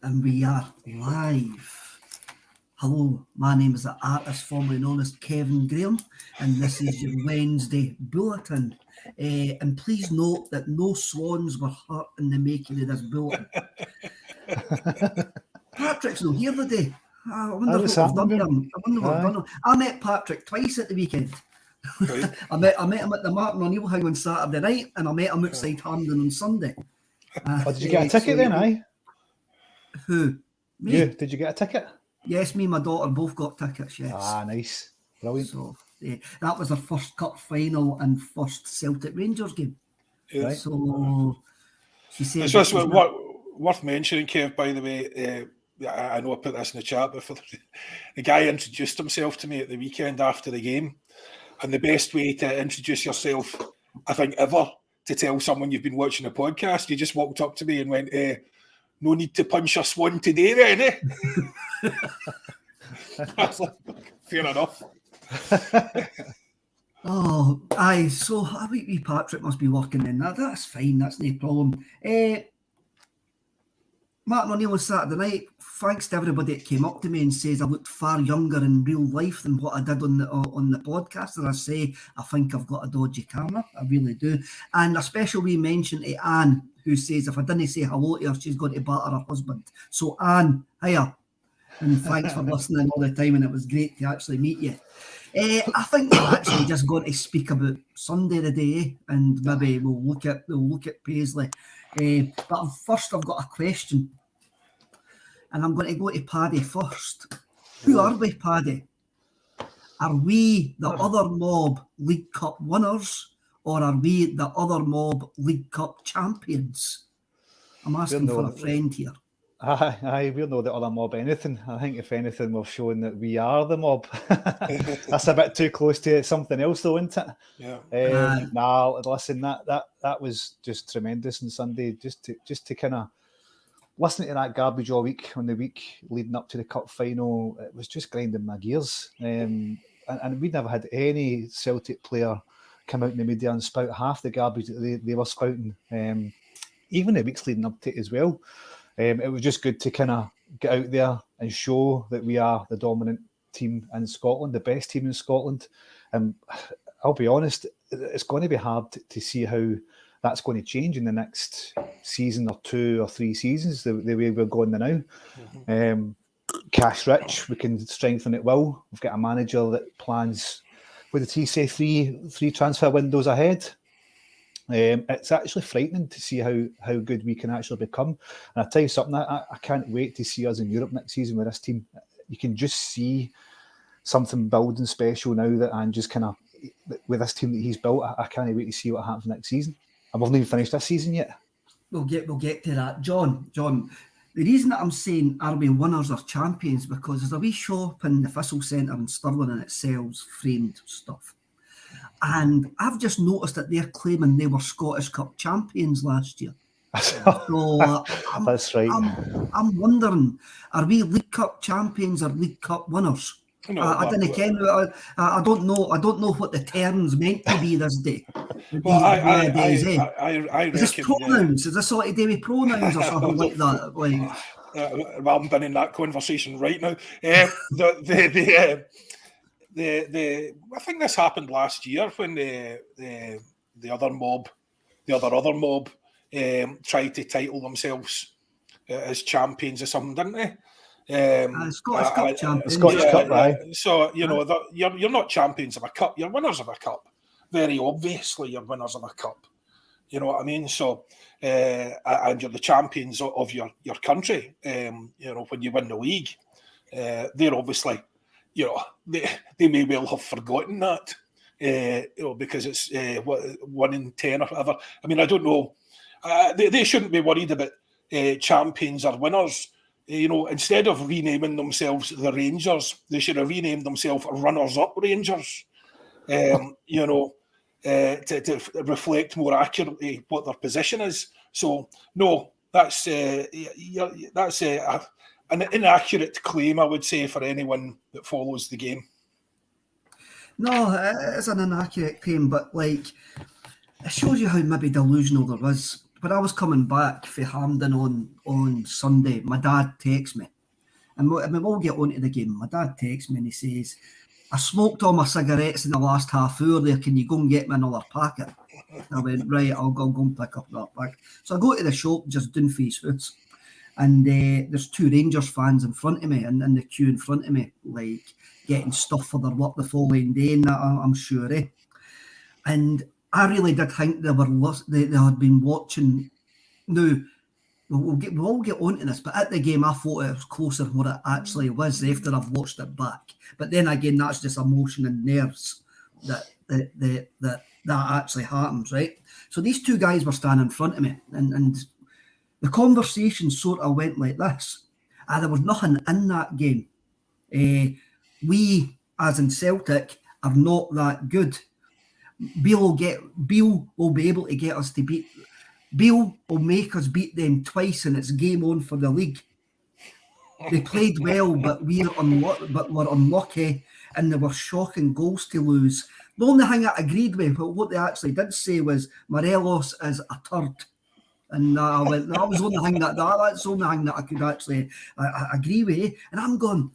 And we are live. Hello, my name is the artist formerly known as Kevin Graham, and this is your Wednesday bulletin. And please note that no swans were hurt in the making of this bulletin. Patrick's not here today. I wonder what we've done here. I met Patrick twice at the weekend. Right. I met him at the Martin O'Neill House on Saturday night, and I met him outside Hampden on Sunday. Did you get a ticket then, aye? Who? Me? You? Did you get a ticket? Yes, me and my daughter both got tickets, yes. Ah, nice. Brilliant. So, that was our first cup final and first Celtic Rangers game. Yeah. So, she said... It's just worth mentioning, Kev, by the way, I know I put this in the chat, but the guy introduced himself to me at the weekend after the game, and the best way to introduce yourself, I think, ever, to tell someone you've been watching a podcast, you just walked up to me and went, no need to punch a swan today then, eh? I was like, fair enough. Oh, aye, so I think wee Patrick must be working in that. That's fine, that's no problem. Martin O'Neill on Saturday night, thanks to everybody that came up to me and says I looked far younger in real life than what I did on the podcast. And I say, I think I've got a dodgy camera. I really do. And a special wee mention to Anne, who says if I didn't say hello to her, she's going to batter her husband. So Anne, hiya. And thanks for listening all the time, and it was great to actually meet you. I think we're actually just going to speak about Sunday today, and maybe we'll look at Paisley. But first, I've got a question, and I'm going to go to Paddy first. Who are we, Paddy? Are we the other mob League Cup winners, or are we the other mob League Cup champions? I'm asking for a friend here. Aye, we're not the other mob anything. I think if anything, we've shown that we are the mob. That's a bit too close to something else, though, isn't it? Yeah. Nah, listen, that was just tremendous on Sunday. Just to kind of listening to that garbage all week on the week leading up to the cup final, it was just grinding my gears. And we'd never had any Celtic player come out in the media and spout half the garbage that they were spouting. Even the weeks leading up to it as well. It was just good to kind of get out there and show that we are the dominant team in Scotland, the best team in Scotland. And I'll be honest, it's going to be hard to see how that's going to change in the next season or 2 or 3 seasons, the way we're going now. Mm-hmm. Cash rich, we can strengthen it well. We've got a manager that plans, what did he say, three transfer windows ahead. It's actually frightening to see how good we can actually become. And I'll tell you something, I can't wait to see us in Europe next season with this team. You can just see something building special now that Ange just kind of, with this team that he's built, I can't wait to see what happens next season. And we've not even finished this season yet. We'll get to that. John, the reason that I'm saying are we winners or champions, because there's a wee shop in the Thistle Centre in Stirling and it sells framed stuff. And I've just noticed that they're claiming they were Scottish Cup champions last year. So that's right. I'm wondering, are we League Cup champions or League Cup winners? No, I don't know what the terms meant to be this day. Well, I reckon, is this pronouns? Is this sort of day with pronouns or something like that? Well, I'm been in that conversation right now. I think this happened last year when the other mob tried to title themselves as champions or something, didn't they? Scottish Cup champions. Scottish Cup, right? So you're not champions of a cup. You're winners of a cup. Very obviously, you're winners of a cup. You know what I mean? So and you're the champions of your country. When you win the league, they're obviously. They may well have forgotten that, because it's 1 in 10 or whatever. I mean, I don't know. They shouldn't be worried about champions or winners. Instead of renaming themselves the Rangers, they should have renamed themselves Runners-Up Rangers. To reflect more accurately what their position is. So no, that's an inaccurate claim, I would say, for anyone that follows the game. No, it's an inaccurate claim, but it shows you how maybe delusional there is. when I was coming back for Hampden on Sunday, my dad texts me, and we'll get on to the game. My dad texts me and he says, I smoked all my cigarettes in the last half hour there, can you go and get me another packet? I went, right, I'll go and pick up that packet. So I go to the shop just down for his house, and there's 2 Rangers fans in front of me, and in the queue in front of me, like getting stuff for their work the following day, and that, I'm sure. And I really did think they had been watching. Now, we'll all get onto this, but at the game, I thought it was closer than what it actually was after I've watched it back. But then again, that's just emotion and nerves that actually happens, right? So these 2 guys were standing in front of me, and the conversation sort of went like this. There was nothing in that game. We, as in Celtic, are not that good. Beale will be able to get us to beat. Beale will make us beat them twice, and it's game on for the league. They played well, but we're unlucky, and they were shocking goals to lose. The only thing I agreed with, but what they actually did say was Morelos is a turd. And I went, that was the only thing that's the only thing that I could actually agree with. And I'm going,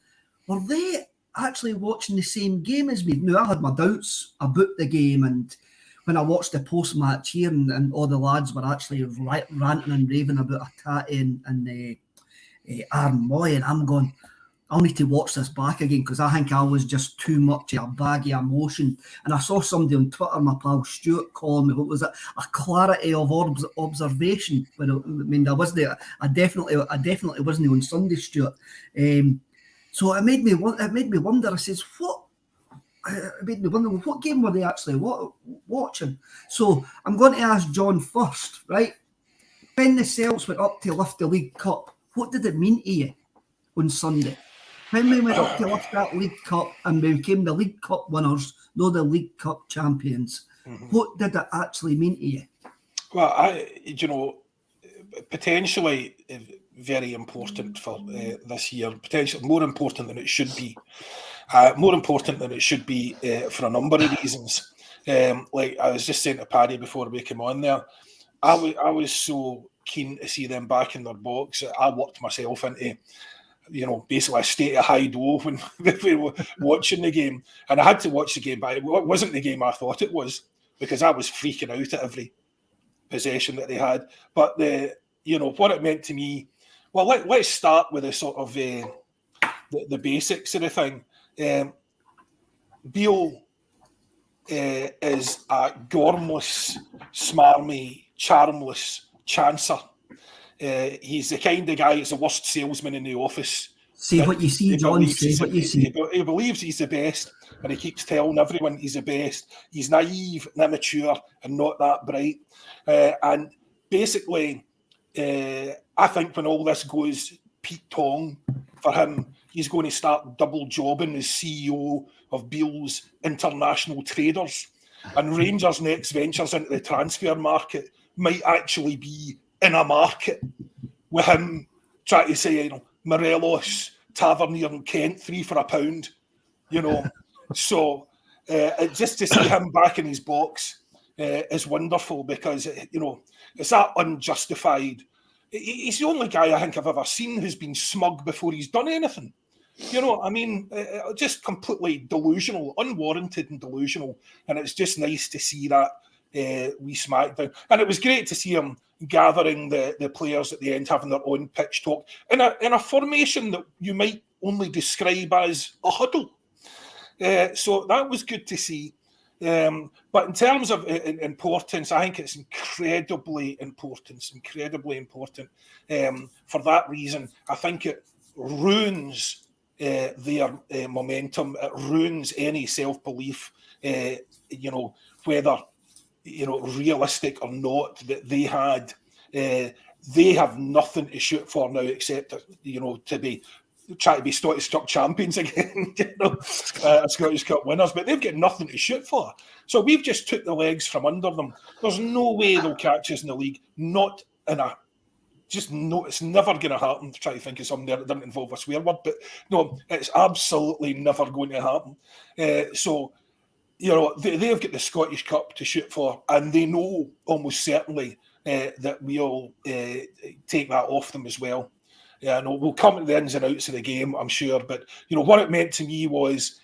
were they actually watching the same game as me? Now, I had my doubts about the game, and when I watched the post-match here, and all the lads were actually ranting and raving about Atati and Aaron Moy, and I'm going, I'll need to watch this back again, because I think I was just too much of a bag of emotion. And I saw somebody on Twitter, my pal Stuart, calling me, what was it, a clarity of observation. But I mean, I definitely wasn't on Sunday, Stuart. So it made me wonder. I says, it made me wonder, what game were they actually watching? So I'm going to ask John first, right? When the Celts went up to lift the League Cup, what did it mean to you on Sunday? When we went up to lift that League Cup and we became the League Cup winners, not the League Cup champions, what did it actually mean to you? Well, potentially very important for this year, potentially more important than it should be. More important than it should be for a number of reasons. Like I was just saying to Paddy before we came on there, I was so keen to see them back in their box. I worked myself into, basically a state of high-low when we were watching the game. And I had to watch the game, but it wasn't the game I thought it was, because I was freaking out at every possession that they had. But what it meant to me, well, let's start with the sort of the basics of the thing. Beale is a gormless, smarmy, charmless chancer. He's the kind of guy that's the worst salesman in the office. Say what you see, John. Say what you see. He believes he's the best, and he keeps telling everyone he's the best. He's naive and immature and not that bright. And basically, I think when all this goes Pete Tong for him, he's going to start double jobbing as CEO of Beale's International Traders. And Rangers' next ventures into the transfer market might actually be in a market with him trying to say, Morelos, Tavernier and Kent, 3 for £1, So just to see him back in his box is wonderful, because, it's that unjustified. He's the only guy I think I've ever seen who's been smug before he's done anything. Just completely delusional, unwarranted and delusional. And it's just nice to see that wee smackdown. And it was great to see him gathering the players at the end, having their own pitch talk in a formation that you might only describe as a huddle. So that was good to see. But in terms of importance, I think it's incredibly important. For that reason, I think it ruins their momentum. It ruins any self-belief, whether realistic or not, that they had. They have nothing to shoot for now except to be try to be Scottish Cup champions again, Scottish Cup winners, but they've got nothing to shoot for. So we've just took the legs from under them. There's no way they'll catch us in the league. It's never going to happen. To try to think of something there that doesn't involve a swear word, but no, it's absolutely never going to happen. They've got the Scottish Cup to shoot for, and they know almost certainly that we'll take that off them as well. Yeah, no, we'll come to the ins and outs of the game, I'm sure. But, what it meant to me was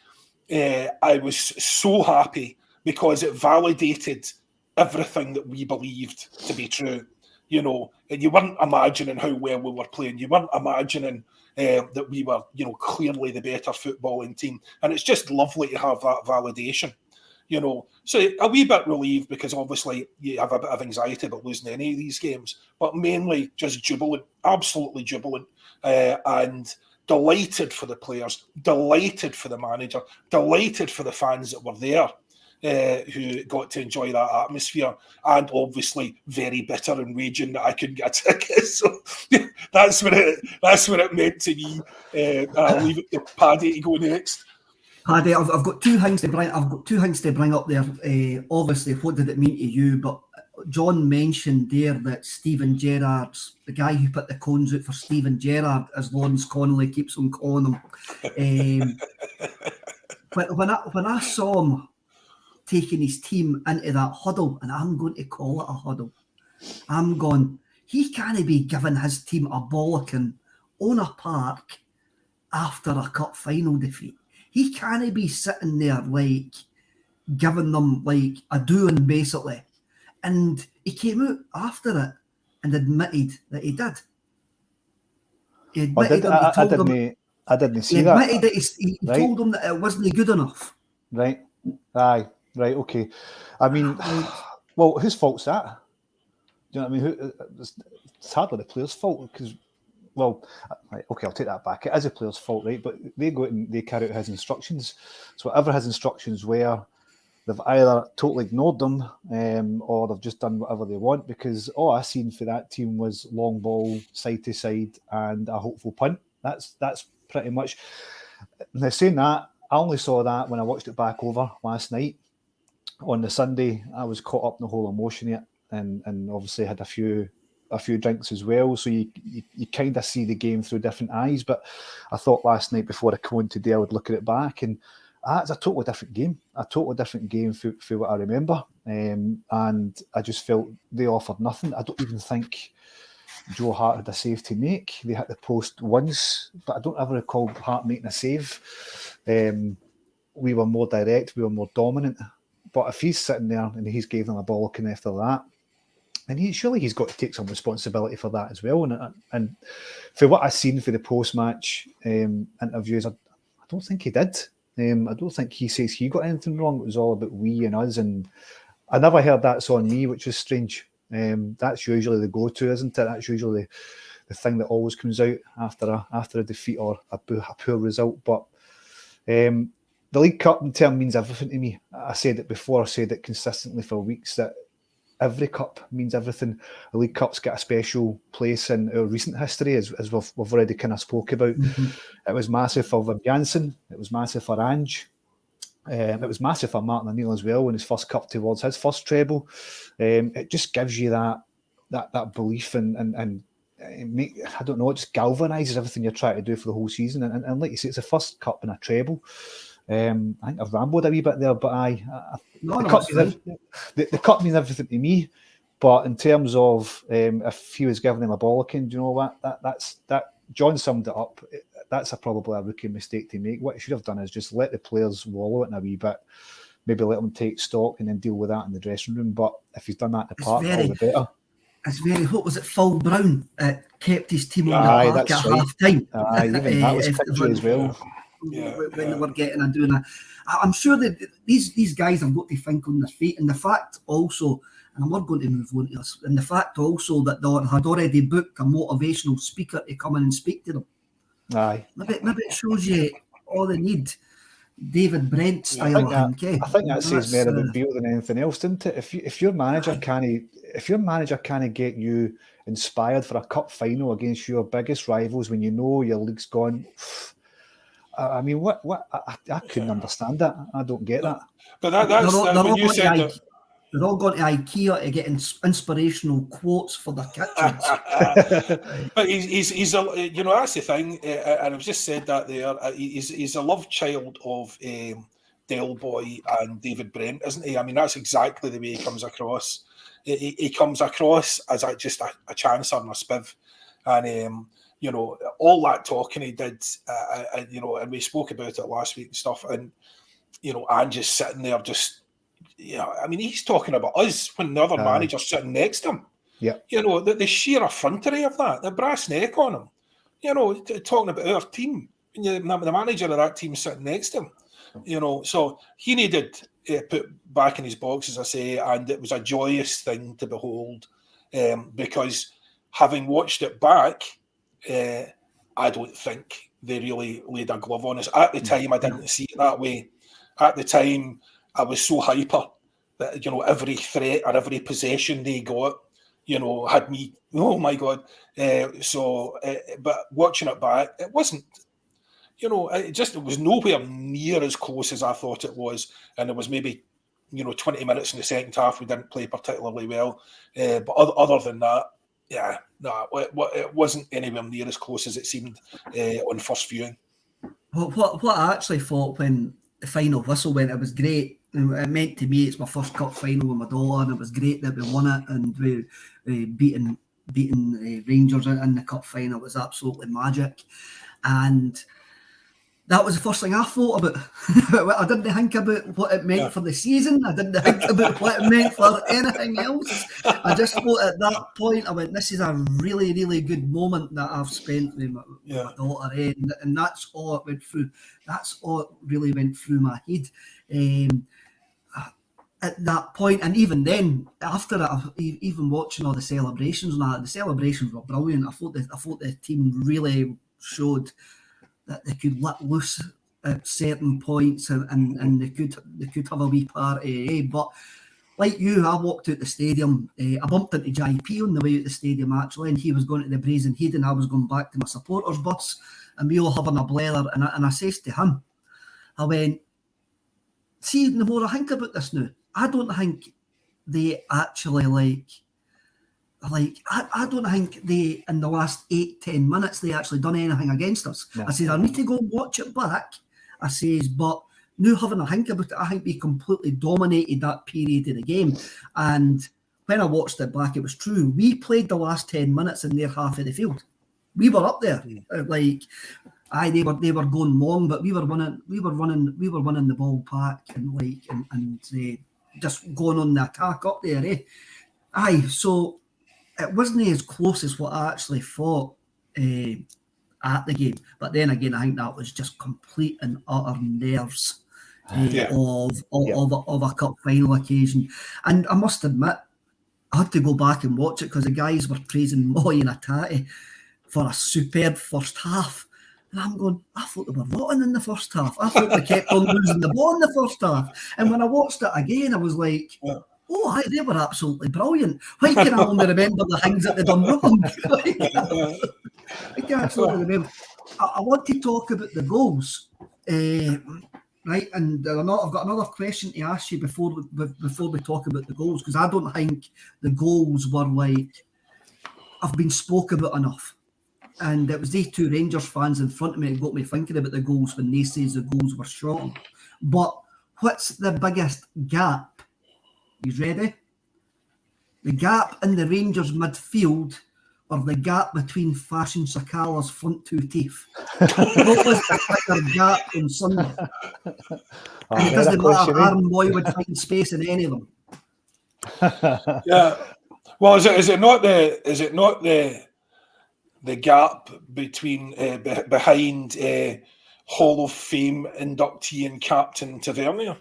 I was so happy because it validated everything that we believed to be true. And you weren't imagining how well we were playing. You weren't imagining that we were, clearly the better footballing team. And it's just lovely to have that validation. So a wee bit relieved because obviously you have a bit of anxiety about losing any of these games, but mainly just jubilant, absolutely jubilant, and delighted for the players, delighted for the manager, delighted for the fans that were there, who got to enjoy that atmosphere, and obviously very bitter and raging that I couldn't get a ticket. So that's what it meant to me. I'll leave it to Paddy to go next. Paddy, I've got two things to bring. Up there. Obviously, what did it mean to you? But John mentioned there that Steven Gerrard, the guy who put the cones out for Steven Gerrard, as Lawrence Connolly keeps on calling him. When I saw him taking his team into that huddle, and I'm going to call it a huddle, I'm going, he can't be giving his team a bollocking on a park after a cup final defeat. He can't be sitting there like giving them like a doing basically. And he came out after it and admitted that he did. He admitted I didn't see that. He admitted that he told them that it wasn't good enough. Right. Aye. Right. Okay. I mean, well, whose fault's that? Do you know what I mean? It's hardly the players' fault because, well, right, okay, I'll take that back. It is a player's fault, right? But they go out and they carry out his instructions. So whatever his instructions were, they've either totally ignored them or they've just done whatever they want, because all I seen for that team was long ball, side to side, and a hopeful punt. That's pretty much. Now, saying that, I only saw that when I watched it back over last night. On the Sunday, I was caught up in the whole emotion yet, and obviously had a few drinks as well. So you kind of see the game through different eyes. But I thought last night before I come on today, I would look at it back, and it's a totally different game. A totally different game for what I remember. And I just felt they offered nothing. I don't even think Joe Hart had a save to make. They hit the post once, but I don't ever recall Hart making a save. We were more direct. We were more dominant. But if he's sitting there and he's gave them a bollocking after that, and surely he's got to take some responsibility for that as well. And for what I've seen for the post-match interviews, I don't think he did. I don't think he says he got anything wrong. It was all about we and us. And I never heard that's on me, which is strange. That's usually the go-to, isn't it? That's usually the thing that always comes out after a defeat or a poor result. But the League Cup in term means everything to me. I said it before, I said it consistently for weeks, that every cup means everything. The League Cup's got a special place in our recent history, as we've already kind of spoke about. Mm-hmm. It was massive for Wim Jansen. It was massive for Ange. It was massive for Martin O'Neill as well in his first cup towards his first treble. It just gives you that belief and I don't know, it just galvanises everything you're trying to do for the whole season. And like you say, it's the first cup and a treble. I think I've rambled a wee bit there, but the cup means everything to me. But in terms of if he was giving him a bollocking, do you know what? That John summed it up. That's probably a rookie mistake to make. What he should have done is just let the players wallow it in a wee bit, maybe let them take stock and then deal with that in the dressing room. But if he's done that in the park, all the better. It's very, what was it, Phil Brown kept his team on the park at half-time. Even that was country as well. When they were getting and doing that. I'm sure that these guys have got to think on their feet. And the fact also, and we're going to move on to this, and the fact also that they had already booked a motivational speaker to come in and speak to them. Aye. Maybe it shows you all they need. David Brent style. I think that says more about Beale than anything else, didn't it? If your manager can't get you inspired for a cup final against your biggest rivals when you know your league's gone, I mean, what? I couldn't understand that. I don't get that. But they're all going to IKEA to get inspirational quotes for their kitchens. But he's a, that's the thing, and I've just said that there. He's a love child of Del Boy and David Brent, isn't he? I mean, that's exactly the way he comes across. he comes across as just a chancer and a spiv. And, you know, all that talking he did, you know, and we spoke about it last week and stuff. And, you know, Ange just sitting there just, yeah, I mean, he's talking about us when the other manager's sitting next to him. Yeah. You know, the sheer effrontery of that, the brass neck on him, you know, talking about our team. The manager of that team sitting next to him, you know, so he needed put back in his box, as I say, and it was a joyous thing to behold, because having watched it back, I don't think they really laid a glove on us. At the time, I didn't see it that way. At the time, I was so hyper that, you know, every threat or every possession they got, you know, had me, oh my God. But watching it back, it wasn't, you know, it was nowhere near as close as I thought it was. And it was maybe, you know, 20 minutes in the second half, we didn't play particularly well. But other than that, yeah, no, it wasn't anywhere near as close as it seemed on first viewing. Well, what I actually thought when the final whistle went, it was great. It meant to me it's my first cup final with my daughter, and it was great that we won it and we beating Rangers in the cup final. It was absolutely magic. And that was the first thing I thought about. I didn't think about what it meant for the season. I didn't think about what it meant for anything else. I just thought at that point, I went, this is a really, really good moment that I've spent with my daughter. And that's all it went through. That's all it really went through my head. At that point, and even then, after that, even watching all the celebrations and that, the celebrations were brilliant. I thought the team really showed that they could let loose at certain points and they could have a wee party. But like you, I walked out the stadium. I bumped into JP on the way out the stadium actually, and he was going to the Brazen Head, and I was going back to my supporters bus, and we all having a blather. And I says to him, I went, see, the more I think about this now, I don't think they actually I don't think they, in the last 8-10 minutes, they actually done anything against us. No. I said, I need to go and watch it back. I says, but now having a think about it, I think we completely dominated that period of the game. And when I watched it back, it was true. We played the last 10 minutes in their half of the field. We were up there. They were going long, but we were running the ball back and just going on the attack up there. So it wasn't as close as what I actually thought at the game. But then again, I think that was just complete and utter nerves of a cup final occasion. And I must admit, I had to go back and watch it because the guys were praising Moy and Atati for a superb first half. And I'm going, I thought they were rotten in the first half. I thought they kept on losing the ball in the first half. And when I watched it again, I was like... Oh, they were absolutely brilliant. Why can I only remember the things that they've done wrong? I can absolutely remember. I want to talk about the goals, right? And I've got another question to ask you before we talk about the goals, because I don't think the goals were have been spoke about enough. And it was these two Rangers fans in front of me that got me thinking about the goals when they says the goals were strong. But what's the biggest gap? You ready? The gap in the Rangers midfield or the gap between Fashion Sakala's front two teeth? What was the bigger gap on Sunday? And it doesn't matter, Aaron Moy would find space in any of them. Yeah. Well, is it not the gap between behind Hall of Fame inductee and captain Tavernier?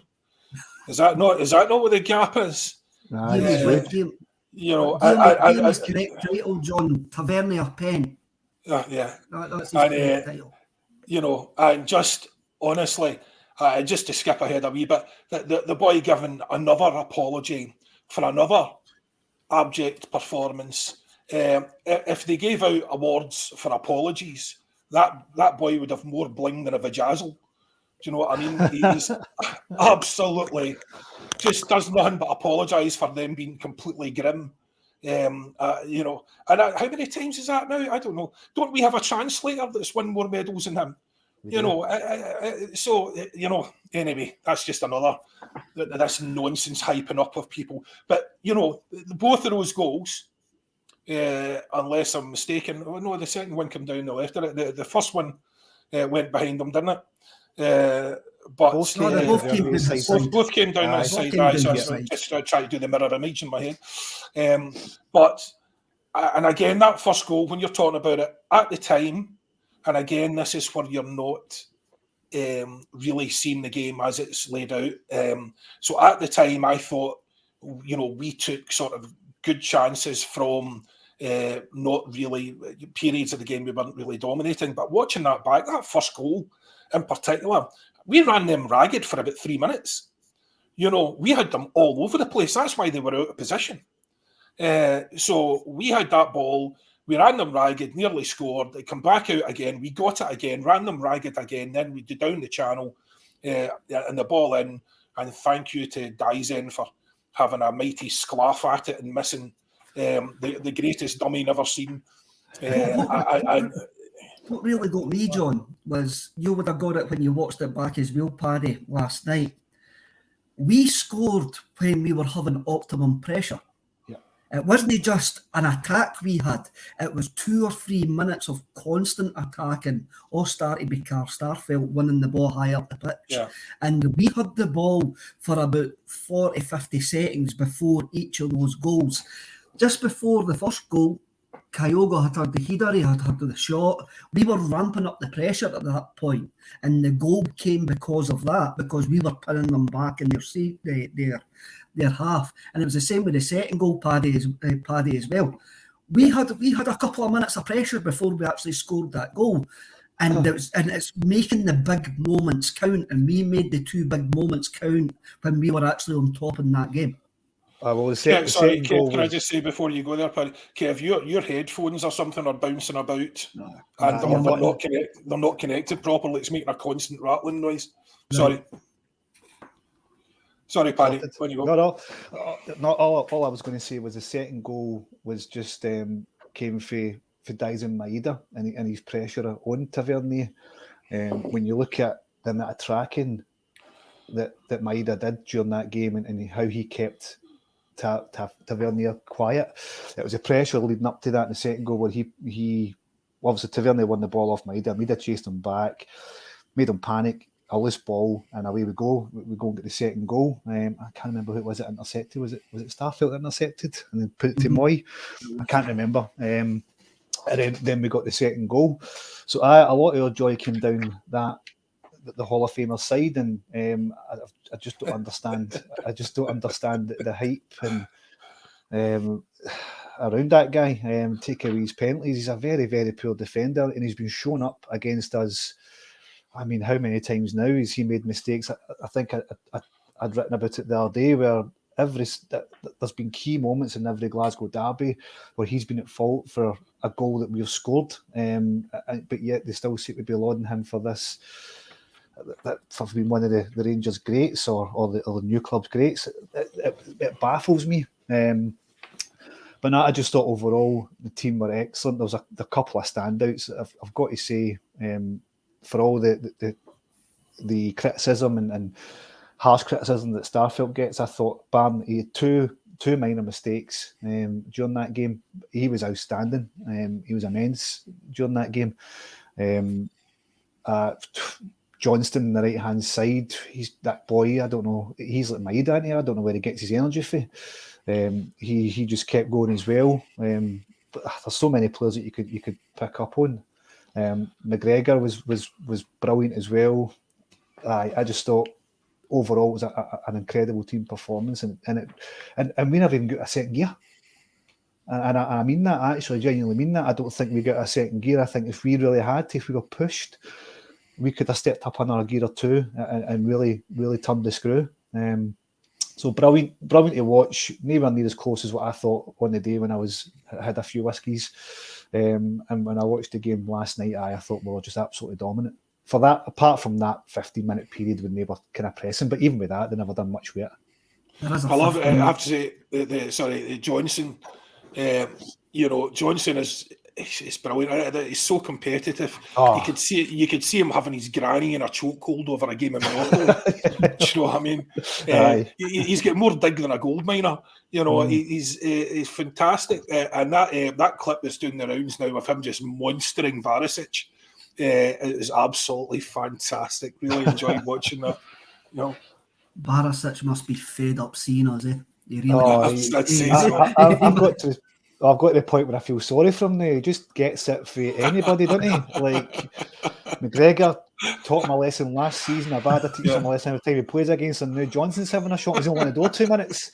Is that not what the gap is? You know, is correct title, John. Tavernier Pen. Yeah. That's his correct title. You know, and just honestly, just to skip ahead a wee bit, the boy giving another apology for another abject performance. If they gave out awards for apologies, that boy would have more bling than a vajazzle. Do you know what I mean? He's absolutely just does nothing but apologise for them being completely grim. You know, and how many times is that now? I don't know. Don't we have a translator that's won more medals than him? Anyway, that's just another this nonsense hyping up of people. But both of those goals, unless I'm mistaken, the second one came down the left of it. The first one went behind them, didn't it? But both came down his side. Just try to do the mirror image in my head. And again, that first goal, when you're talking about it at the time, and again, this is where you're not really seeing the game as it's laid out. So at the time, I thought, we took sort of good chances from not really periods of the game we weren't really dominating. But watching that back, that first goal in particular, we ran them ragged for about 3 minutes. We had them all over the place. That's why they were out of position. So we had that ball, we ran them ragged, nearly scored. They come back out again, we got it again, ran them ragged again. Then we did down the channel and the ball in. And thank you to Dyson for having a mighty sclaff at it and missing the greatest dummy never seen. What really got me, John, was you would have got it when you watched it back as well, Paddy, last night. We scored when we were having optimum pressure. Yeah. It wasn't just an attack we had. It was 2 or 3 minutes of constant attacking, all started by Carl Starfelt winning the ball high up the pitch. Yeah. And we had the ball for about 40, 50 seconds before each of those goals. Just before the first goal, Kyogo had had the header, he had had the shot. We were ramping up the pressure at that point, and the goal came because of that, because we were pinning them back in their half. And it was the same with the second goal, Paddy as well. We had a couple of minutes of pressure before we actually scored that goal, and it's making the big moments count. And we made the 2 big moments count when we were actually on top in that game. Sorry, Kev, can I just say before you go there, Paddy, Kev, your headphones or something are bouncing about, and they're not connected properly. It's making a constant rattling noise. Sorry. Sorry, Paddy. When you go. No. All I was going to say was the second goal was just came for Dyson Maeda and his pressure on Tavernier. When you look at the amount of tracking that Maeda did during that game and how he kept Tavernier quiet. It was a pressure leading up to that in the second goal where he obviously Tavernier won the ball off Maeda. Maeda chased him back, made him panic, a loose ball, and away we go. We go and get the second goal. I can't remember who it was that intercepted. Was it Starfelt that intercepted and then put it to Moy? I can't remember. And then we got the second goal. So a lot of our joy came down the Hall of Famer side, and I just don't understand. I just don't understand the hype and around that guy. Take away his penalties. He's a very, very poor defender, and he's been shown up against us. I mean, how many times now has he made mistakes? I think I'd written about it the other day where there's been key moments in every Glasgow derby where he's been at fault for a goal that we've scored, but yet they still seem to be lauding him for this. That for being one of the Rangers greats or the new club's greats. It baffles me. But no, I just thought overall the team were excellent. There was a couple of standouts. I've got to say, for all the criticism and harsh criticism that Starfelt gets, I thought Bam, he had two minor mistakes during that game. He was outstanding. He was immense during that game. Johnston on the right hand side, he's that boy. I don't know. He's like Maeda, isn't he? I don't know where he gets his energy from. He just kept going as well. But there's so many players that you could pick up on. McGregor was brilliant as well. I just thought overall it was an incredible team performance, and we never even got a second gear. And I mean that, I actually genuinely mean that. I don't think we got a second gear. I think if we really had to, if we were pushed, we could have stepped up another gear or two and really, really turned the screw. So brilliant to watch. Nowhere near as close as what I thought on the day when I had a few whiskies. And when I watched the game last night, I thought we were just absolutely dominant. For that, apart from that 15-minute period when they were kind of pressing, but even with that, they never done much with it. I love it. I have to say, Johnson. Johnson is it's brilliant. It's so competitive. Oh. You could see him having his granny in a chokehold over a game of Monopoly. Do you know what I mean? He's got more dig than a gold miner. You know, he's fantastic. And that clip that's doing the rounds now of him just monstering Varisic is absolutely fantastic. Really enjoyed watching that. You know, Barisic must be fed up seeing us, eh? He really I've got to the point where I feel sorry for him now. He just gets it for anybody, doesn't he? Like McGregor taught him a lesson last season. I've had to teach him a lesson every time he plays against him. Now Johnson's having a shot. He's only want to do 2 minutes.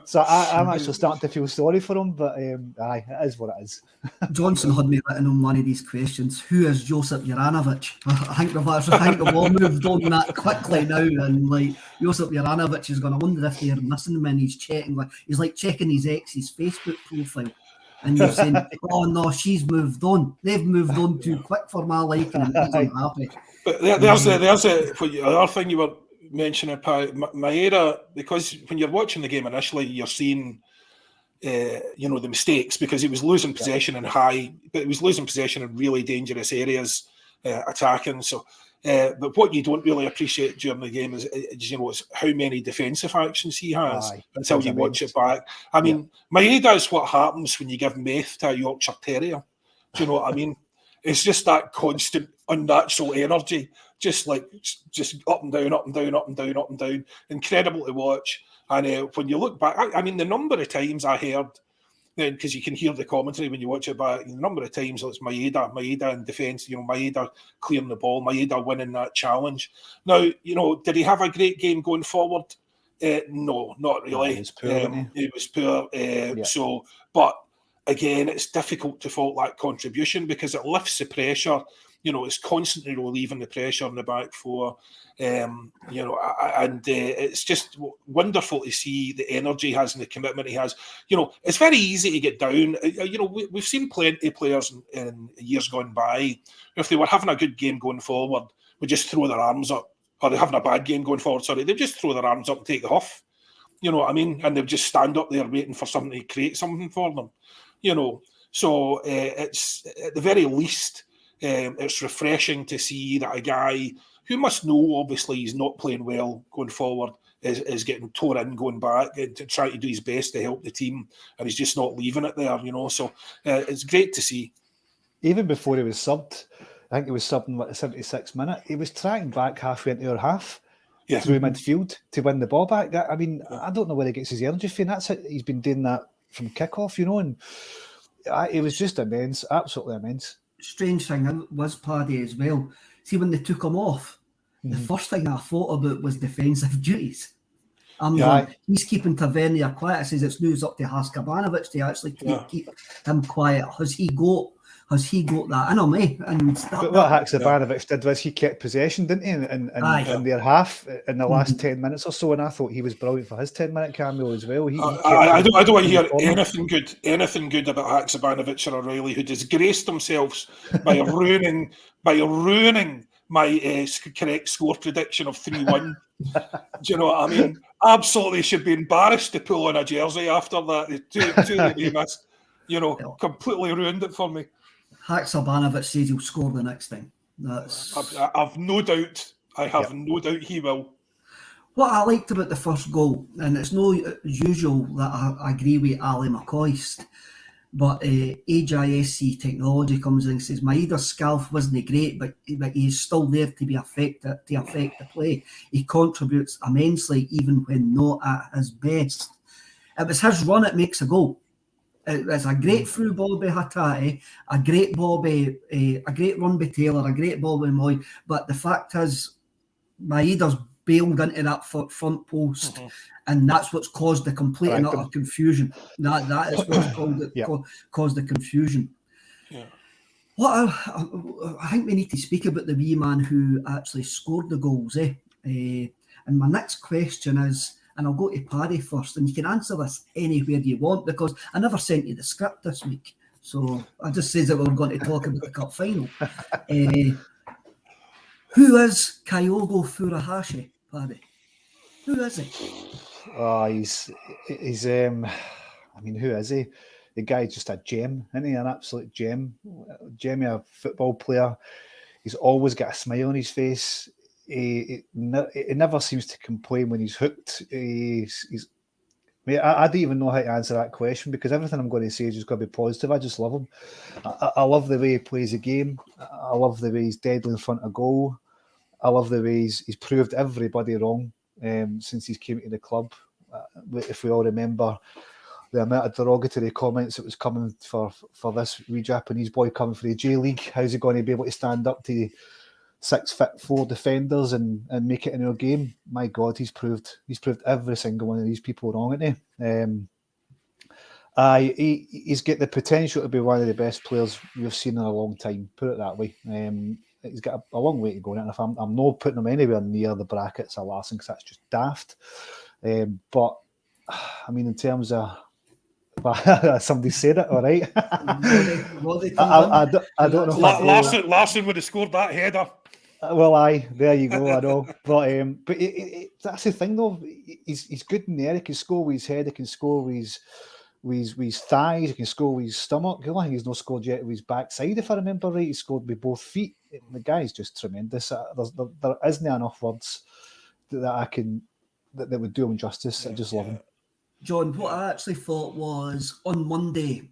So I'm actually starting to feel sorry for him. But aye, it is what it is. Johnson had me written on one of these questions. Who is Josip Juranovic? I think we've all moved on that quickly now. And like Josip Juranovic is going to wonder if they're missing him and he's checking. Like he's like checking his ex's Facebook profile. And you're saying, oh no, she's moved on. They've moved on too quick for my liking, and he's unhappy. But there's the other thing you were mentioning, Maeda, because when you're watching the game initially, you're seeing, the mistakes because he was losing possession in high, but he was losing possession in really dangerous areas, attacking. So, but what you don't really appreciate during the game is how many defensive actions he has until you watch it back. I mean, Maeda is what happens when you give meth to a Yorkshire Terrier. Do you know what I mean? It's just that constant, unnatural energy, just up and down, up and down, up and down, up and down. Incredible to watch. And when you look back, I mean, the number of times I heard, then because you can hear the commentary when you watch it back, the number of times it's Maeda in defence, Maeda clearing the ball, Maeda winning that challenge. Now, did he have a great game going forward? No, not really. He was poor. So, but again, it's difficult to fault that contribution because it lifts the pressure. It's constantly relieving the pressure on the back four. And it's just wonderful to see the energy he has and the commitment he has. It's very easy to get down. We've seen plenty of players in years gone by. If they were having a good game going forward, would just throw their arms up. Or they're having a bad game going forward, they just throw their arms up and take the huff. You know what I mean? And they'll just stand up there waiting for something to create something for them. So it's at the very least, it's refreshing to see that a guy who must know, obviously, he's not playing well going forward, is getting tore in going back and to try to do his best to help the team, and he's just not leaving it there, So it's great to see. Even before he was subbed, I think he was subbed in the 76th minute, he was tracking back halfway into our half through midfield to win the ball back. I mean, I don't know where he gets his energy from. He's been doing that from kickoff, and it was just immense, absolutely immense. Strange thing was, Paddy, as well. See, when they took him off, the first thing I thought about was defensive duties. He's keeping Tavernier quiet. I says it's news up to Haskabanovic to actually keep him quiet. Has he got that in him, eh? But what Haksabanovic did was he kept possession, didn't he? In their half in the last 10 minutes or so, and I thought he was brilliant for his 10-minute cameo as well. I don't want to hear anything good about Haksabanovic or O'Reilly, who disgraced themselves by ruining my correct score prediction of 3-1. Do you know what I mean? Absolutely should be embarrassed to pull on a jersey after that. Two that they missed, completely ruined it for me. Haksabanovic says he'll score the next time. I've no doubt. I have no doubt he will. What I liked about the first goal, and it's no usual that I agree with Ali McCoist, but HISC technology comes in and says Maeda's scalp wasn't great, but he's still there to affect the play. He contributes immensely even when not at his best. It was his run that makes a goal. It's a great through ball by Hatate, a great run by Taylor, a great ball by Moy. But the fact is, Maeda's bailed into that front post, and that's what's caused the complete and utter confusion. That is what's caused the confusion. Yeah. What I think we need to speak about the wee man who actually scored the goals. And my next question is, and I'll go to Paddy first, and you can answer this anywhere you want because I never sent you the script this week. So I just says that we're going to talk about the cup final. Who is Kyogo Furuhashi, Paddy? Who is he? He's I mean, who is he? the guy's just a gem, isn't he? An absolute gem. Gem of a football player. He's always got a smile on his face. He never seems to complain when he's hooked. I don't even know how to answer that question, because everything I'm going to say is just going to be positive. I just love him. I love the way he plays the game. I love the way he's deadly in front of goal. I love the way he's proved everybody wrong since he's came to the club. If we all remember the amount of derogatory comments that was coming for this wee Japanese boy coming for the J League, how's he going to be able to stand up to 6'4" defenders and make it in our game? My God, he's proved every single one of these people wrong, isn't he? He's got the potential to be one of the best players we've seen in a long time. Put it that way. He's got a long way to go, and if I'm not putting him anywhere near the brackets of Larsson, because that's just daft. But I mean, in terms of somebody said it, all right. I don't know. Larsson would have scored that header. Well, there you go. I know, but that's the thing, though. He's good in the air. He can score with his head. He can score with his thighs. He can score with his stomach. The only thing he's not scored yet with his backside, if I remember right. He scored with both feet. The guy's just tremendous. There isn't enough words that would do him justice. I just love him. John, what I actually thought was, on Monday,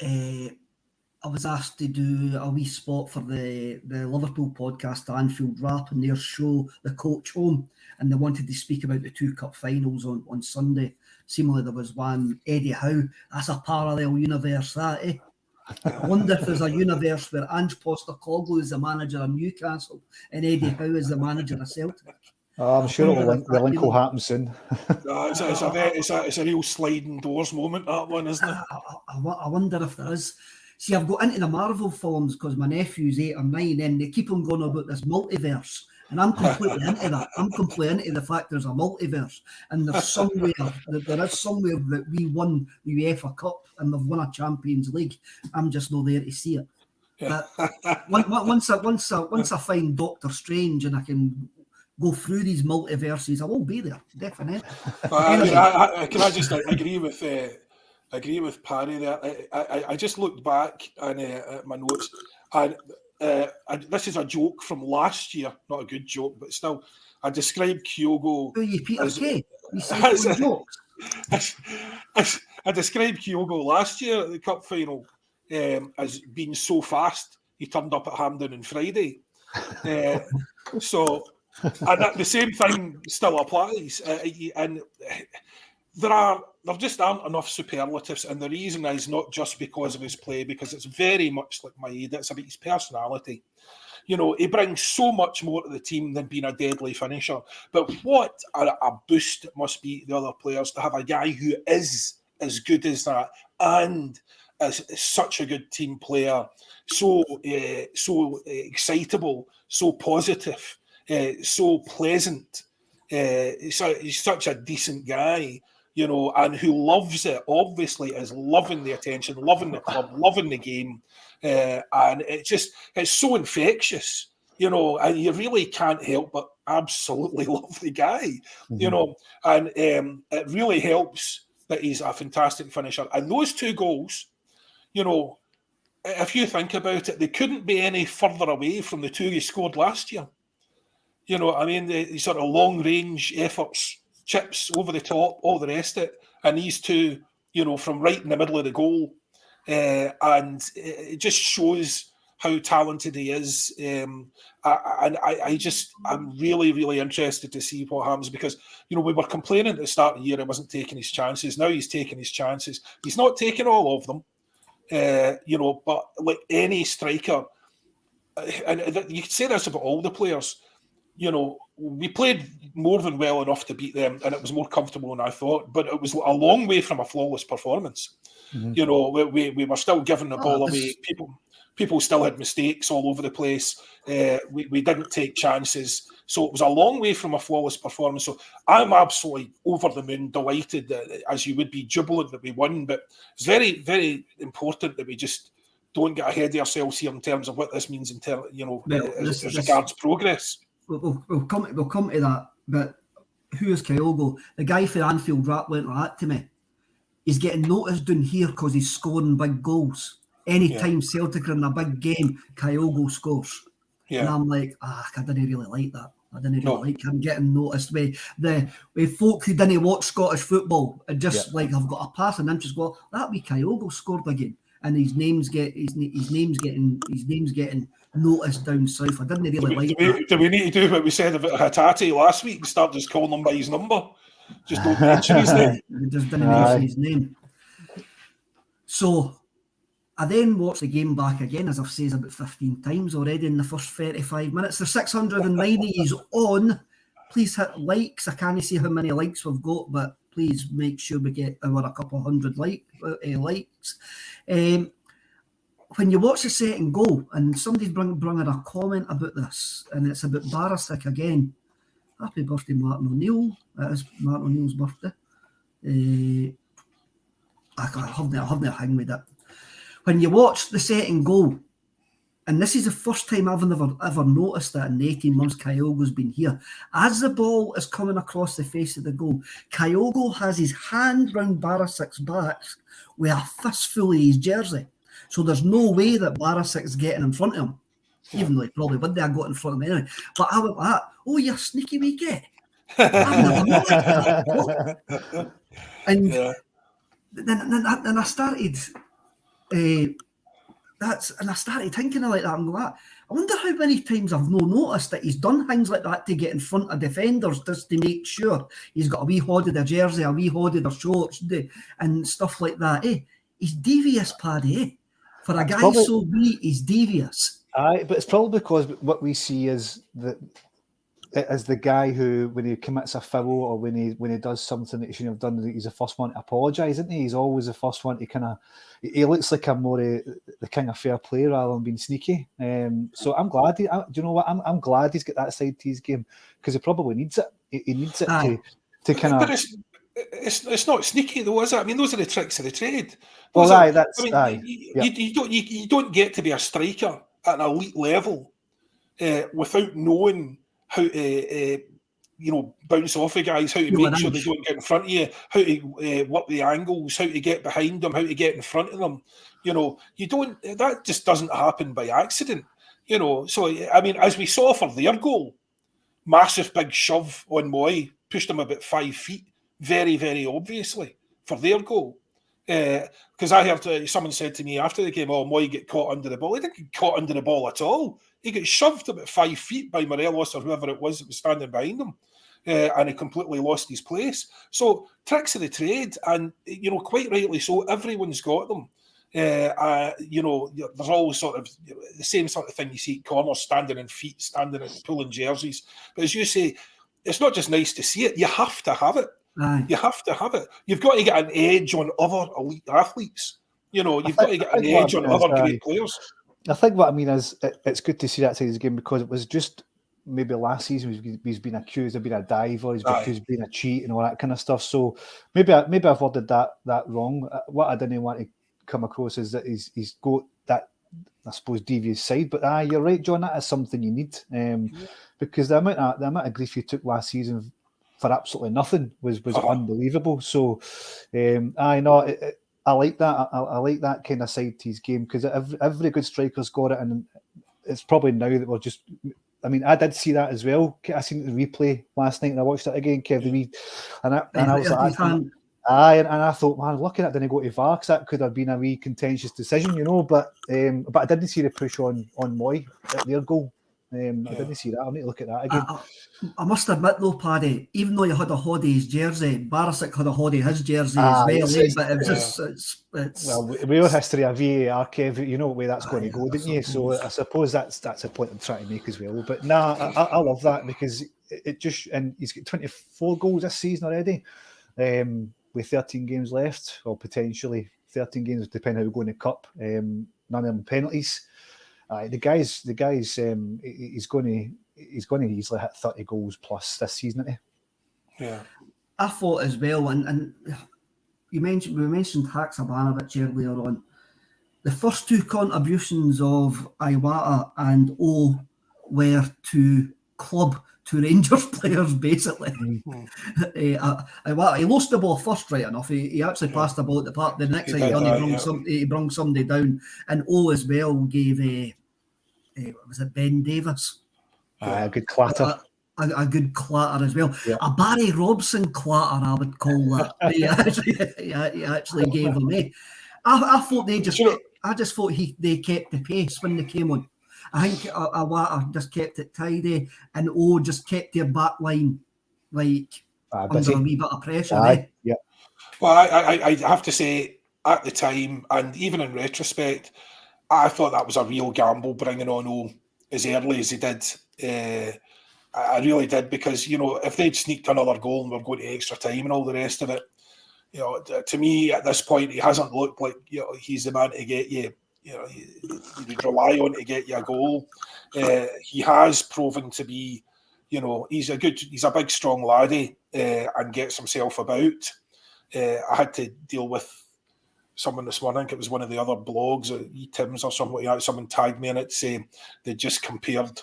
I was asked to do a wee spot for the Liverpool podcast, Anfield Wrap, and their show, The Coach Home, and they wanted to speak about the 2 cup finals on Sunday. Seemingly there was one, Eddie Howe. That's a parallel universe, that, eh? I wonder if there's a universe where Ange Postecoglou is the manager of Newcastle and Eddie Howe is the manager of Celtic. I'm sure the link will happen soon. It's a real sliding doors moment, that one, isn't it? I wonder if there is. See, I've got into the Marvel films because my nephew's 8 or 9, and they keep on going about this multiverse. And I'm completely into that. I'm completely into the fact there's a multiverse. And there is somewhere that we won the UEFA Cup and they've won a Champions League. I'm just not there to see it. But once I find Doctor Strange and I can go through these multiverses, I will be there, definitely. Can I just agree with Paddy there? I just looked back at my notes, and this is a joke from last year, not a good joke, but still. I described Kyogo. Oh, you Peter Kay? You say jokes? I described Kyogo last year at the Cup final as being so fast. He turned up at Hampden on Friday. And the same thing still applies. And there just aren't enough superlatives, and the reason is not just because of his play, because it's very much like Maeda. It's about his personality. You know, he brings so much more to the team than being a deadly finisher. But what a boost it must be to the other players to have a guy who is as good as that and is such a good team player, so excitable, so positive, so pleasant. He's such a decent guy, you know, and who loves it, obviously, is loving the attention, loving the club, loving the game. And it's so infectious, you know, and you really can't help but absolutely love the guy, you know, and it really helps that he's a fantastic finisher. And those 2 goals, you know, if you think about it, they couldn't be any further away from the 2 he scored last year. You know, I mean, the sort of long-range efforts, chips over the top, all the rest of it, and these 2, you know, from right in the middle of the goal. And it just shows how talented he is. And I'm really, really interested to see what happens, because, you know, we were complaining at the start of the year he wasn't taking his chances. Now he's taking his chances. He's not taking all of them, you know, but like any striker, and you could say this about all the players, you know, we played more than well enough to beat them, and it was more comfortable than I thought, but it was a long way from a flawless performance. You know, we were still giving the ball away. People still had mistakes all over the place. We didn't take chances. So it was a long way from a flawless performance. So I'm absolutely over the moon, delighted, as you would be, jubilant that we won. But it's very, very important that we just don't get ahead of ourselves here in terms of what this means in terms, you know, as regards progress. We'll come to that. But who is Kyogo? The guy for Anfield Wrap went like that to me. he's getting noticed down here because he's scoring big goals. Anytime Celtic are in a big game, Kyogo scores. Yeah. And I'm like, I didn't really like that. I didn't really like him getting noticed with folk who didn't watch Scottish football and just like have got a passing interest. Well, that wee Kyogo scored again, and his name's getting noticed down south. I didn't really like that. Do we need to do what we said about Hatate last week and start just calling him by his number? Just don't mention his name. Just didn't mention his name. So I then watched the game back again, as I've said about 15 times already in the first 35 minutes. There's 690 is on. Please hit likes. I can't see how many likes we've got, but please make sure we get a couple hundred likes. When you watch the second goal, and somebody's brought a comment about this, and it's about Barisic again. Happy birthday, Martin O'Neill. It is Martin O'Neill's birthday. I haven't a hang with it. When you watch the second goal, and this is the first time I've ever noticed that in the 18 months Kyogo's been here, as the ball is coming across the face of the goal, Kyogo has his hand round Barisic's back with a fistful of his jersey. So there's no way that Barisic's getting in front of him, even though he probably would have got in front of him anyway. But I went like that, oh, you sneaky wee git. I've never noticed that. And then I started... I started thinking like that. I'm going, I wonder how many times I've noticed that he's done things like that to get in front of defenders just to make sure he's got a wee hood of their jersey, a wee hood of their shorts, and stuff like that. He's devious, Paddy. For a guy so wee, he's devious. Aye, but it's probably because what we see is that as the guy who, when he commits a foul or when he does something that he shouldn't have done, he's the first one to apologise, isn't he? He's always the first one to he looks like a more the kind of fair play rather than being sneaky. So I'm glad. Do you know what? I'm glad he's got that side to his game because he probably needs it. He needs it to kind of. But it's not sneaky though, is it? I mean, those are the tricks of the trade. You don't get to be a striker at an elite level without knowing how to bounce off of guys, how to make sure they don't get in front of you, how to work the angles, how to get behind them, how to get in front of them. That just doesn't happen by accident. So I mean, as we saw for their goal, massive big shove on Moy, pushed him about 5 feet, very, very obviously for their goal. Because I heard someone said to me after the game, Moy get caught under the ball. He didn't get caught under the ball at all. He got shoved about 5 feet by Morelos or whoever it was that was standing behind him, and he completely lost his place. So tricks of the trade, and quite rightly so. Everyone's got them. There's always sort of the same sort of thing you see at corners, standing in feet, standing and pulling jerseys. But as you say, it's not just nice to see it. You have to have it. Aye. You have to have it. You've got to get an edge on other elite athletes. You've got to get an edge on other great players. I think what I mean is it's good to see that side of the game because it was just maybe last season he's been accused of being a diver, he's been accused of being a cheat and all that kind of stuff. So maybe I've worded that wrong. What I didn't want to come across is that he's got that, I suppose, devious side. But you're right, John. That is something you need because the amount of grief he took last season for absolutely nothing was unbelievable. So I know. I like that. I like that kind of side to his game because every good striker's got it, and it's probably now that we're just. I mean, I did see that as well. I seen the replay last night, and I watched it again, Kevin. And I was like, and I thought, man, looking at it, didn't go to VAR because that could have been a wee contentious decision, But I didn't see the push on Moy at their goal. I didn't see that. I'll need to look at that again. I must admit though, Paddy, even though you had a hood of his jersey, Barisic had a hood of his jersey as well. But it was it's well, real history of VAR, Kev, you know what way that's going to go, didn't you? So I suppose that's a point I'm trying to make as well. But I love that because it just, and he's got 24 goals this season already, with 13 games left, or potentially 13 games depending how we go in the cup. None of them penalties. The guy's he's going to easily hit 30 goals plus this season, isn't he? Yeah, I thought as well, and we mentioned Haksabanovic earlier on. The first two contributions of Iwata and O were to two Rangers players, basically. He lost the ball first, right enough. He actually passed the ball at the park. The next thing he brung somebody down. And as well gave was it Ben Davis? A good clatter. A good clatter as well. Yeah. A Barry Robson clatter, I would call that. he actually gave him I thought they just... I just thought they kept the pace when they came on. I think Awata just kept it tidy, and just kept their back line under a wee bit of pressure. Yeah. Well, I have to say, at the time, and even in retrospect, I thought that was a real gamble bringing on O as early as he did. I really did, because, if they'd sneaked another goal and we're going to extra time and all the rest of it, to me at this point, he hasn't looked like he's the man to get you. You would rely on to get you a goal. He has proven to be, he's a big, strong laddie and gets himself about. I had to deal with someone this morning. I think it was one of the other blogs, Tim's or something like that. Someone tagged me in it saying they just compared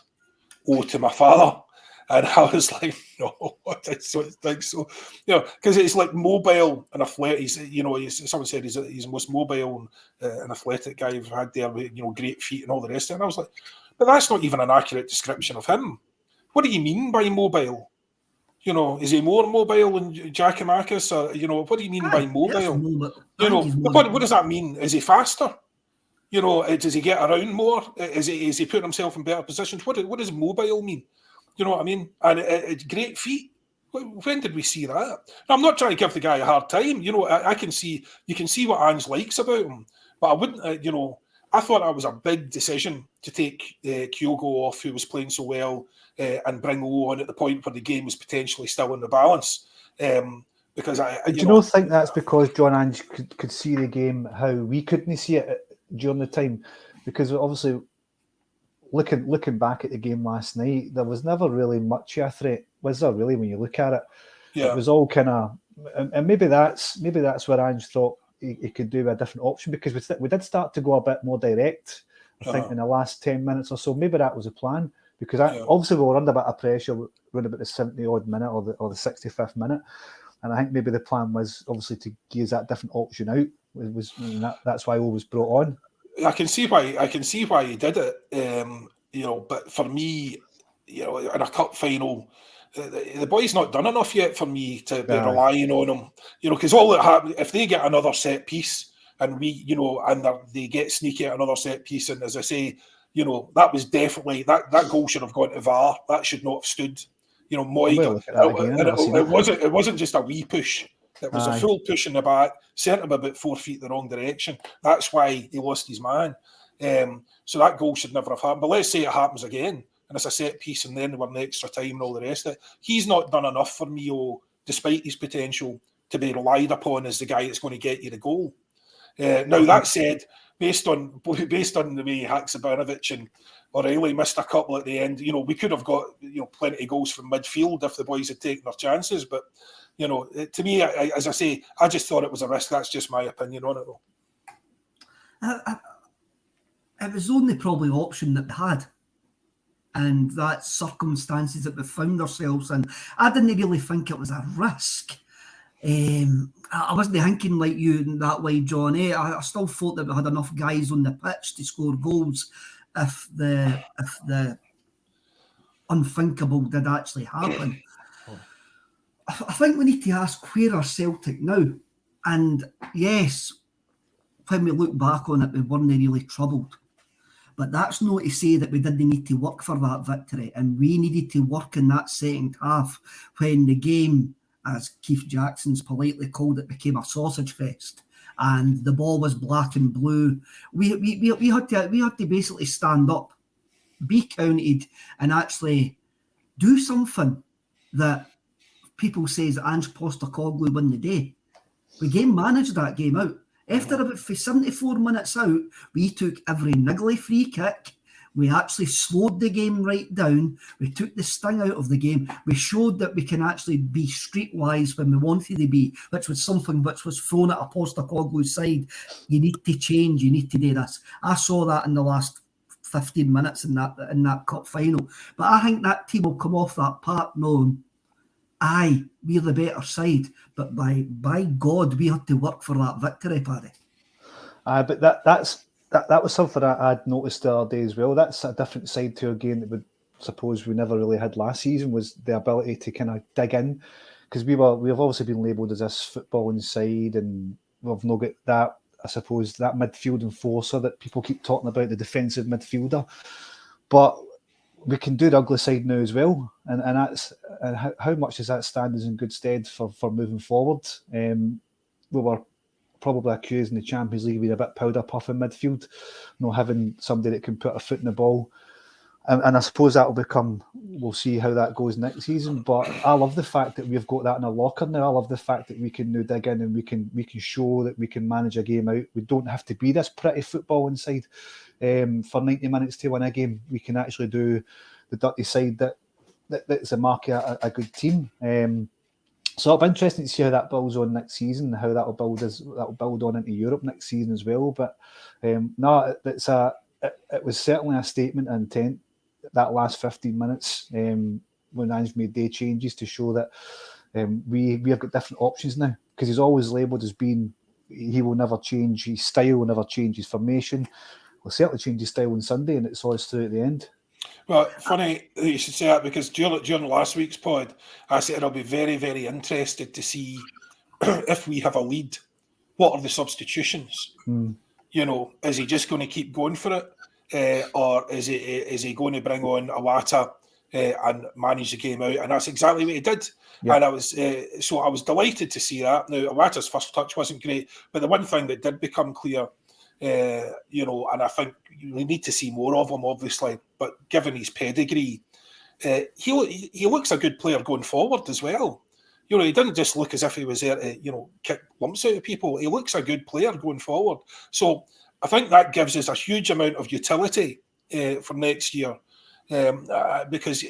O to my father. And I was like, no, I don't think so. Because it's like mobile and athletic. Someone said he's the most mobile and athletic guy you've had there, with, great feet and all the rest of it. And I was like, but that's not even an accurate description of him. What do you mean by mobile? Is he more mobile than Giakoumakis? Or, what do you mean by mobile? What does that mean? Is he faster? Does he get around more? Is he putting himself in better positions? What does mobile mean? You know what I mean? And it's great feet. When did we see that? Now, I'm not trying to give the guy a hard time. You can see what Ange likes about him, but I wouldn't. I thought that was a big decision to take Kyogo off, who was playing so well, and bring O on at the point where the game was potentially still in the balance. Because do you not think that's because John Ange could see the game how we couldn't see it during the time? Because obviously, looking back at the game last night, there was never really much of a threat, was there? Really, when you look at it, It was all kind of, and maybe that's where Ange thought he could do a different option, because we did start to go a bit more direct. I think in the last 10 minutes or so, maybe that was a plan, because obviously we were under a bit of pressure around about the 70-odd minute or the 65th minute, and I think maybe the plan was obviously to give that different option out. That's why O was brought on. I can see why he did it, but for me, in a cup final, the boy's not done enough yet for me to be relying on him, because all that happens, if they get another set piece and they get sneaky at another set piece, and as I say, that was definitely, that goal should have gone to VAR. That should not have stood. Moy, it wasn't just a wee push. It was a full push in the back, sent him about 4 feet the wrong direction. That's why he lost his man. So that goal should never have happened. But let's say it happens again, and it's a set piece, and then we're in extra time and all the rest of it. He's not done enough for me, despite his potential, to be relied upon as the guy that's going to get you the goal. Now, that said, based on the way Haksabanovic and O'Reilly missed a couple at the end, we could have got plenty of goals from midfield if the boys had taken their chances. But to me, as I say, I just thought it was a risk. That's just my opinion on it, though. It was the only probably option that they had, and that's circumstances that we found ourselves in. I didn't really think it was a risk. I wasn't thinking like you in that way, John. I still thought that we had enough guys on the pitch to score goals if the unthinkable did actually happen. I think we need to ask, where are Celtic now? And yes, when we look back on it, we weren't really troubled. But that's not to say that we didn't need to work for that victory. And we needed to work in that second half when the game, as Keith Jackson's politely called it, became a sausage fest. And the ball was black and blue. We had to basically stand up, be counted, and actually do something that people says Ange Postecoglou won the day. We game managed that game out. After about 74 minutes out, we took every niggly free kick. We actually slowed the game right down. We took the sting out of the game. We showed that we can actually be streetwise when we wanted to be, which was something which was thrown at a Postecoglou's side. You need to change. You need to do this. I saw that in the last 15 minutes in that cup final. But I think that team will come off that park knowing, aye, we're the better side, but by God, we had to work for that victory, Paddy. But that was something I'd noticed the other day as well. That's a different side to a game that we never really had last season, was the ability to kind of dig in, because we've obviously been labelled as this footballing side, and we've not got that, I suppose, that midfield enforcer that people keep talking about, the defensive midfielder. But we can do the ugly side now as well, and how much does that stand us in good stead for moving forward? We were probably accused in the Champions League of being a bit powder puff in midfield, not having somebody that can put a foot in the ball. And I suppose we'll see how that goes next season. But I love the fact that we've got that in our locker now. I love the fact that we can now dig in and we can show that we can manage a game out. We don't have to be this pretty football inside for 90 minutes to win a game. We can actually do the dirty side that's a mark of a good team. So it'll be interesting to see how that builds on next season, how that'll build on into Europe next season as well. But it was certainly a statement of intent, that last 15 minutes when Ange made day changes, to show that we have got different options now, because he's always labelled as being, he will never change his style, will never change his formation. He'll certainly change his style on Sunday, and it saw us through at the end. Well, funny that you should say that, because during last week's pod, I said I'll be very, very interested to see if we have a lead, what are the substitutions? You know, is he just going to keep going for it? Or is he going to bring on Iwata and manage the game out? And that's exactly what he did. Yeah. And I was delighted to see that. Now, Iwata's first touch wasn't great, but the one thing that did become clear, and I think we need to see more of him, obviously, but given his pedigree, he looks a good player going forward as well. You know, he didn't just look as if he was there to, kick lumps out of people. He looks a good player going forward. So I think that gives us a huge amount of utility for next year, because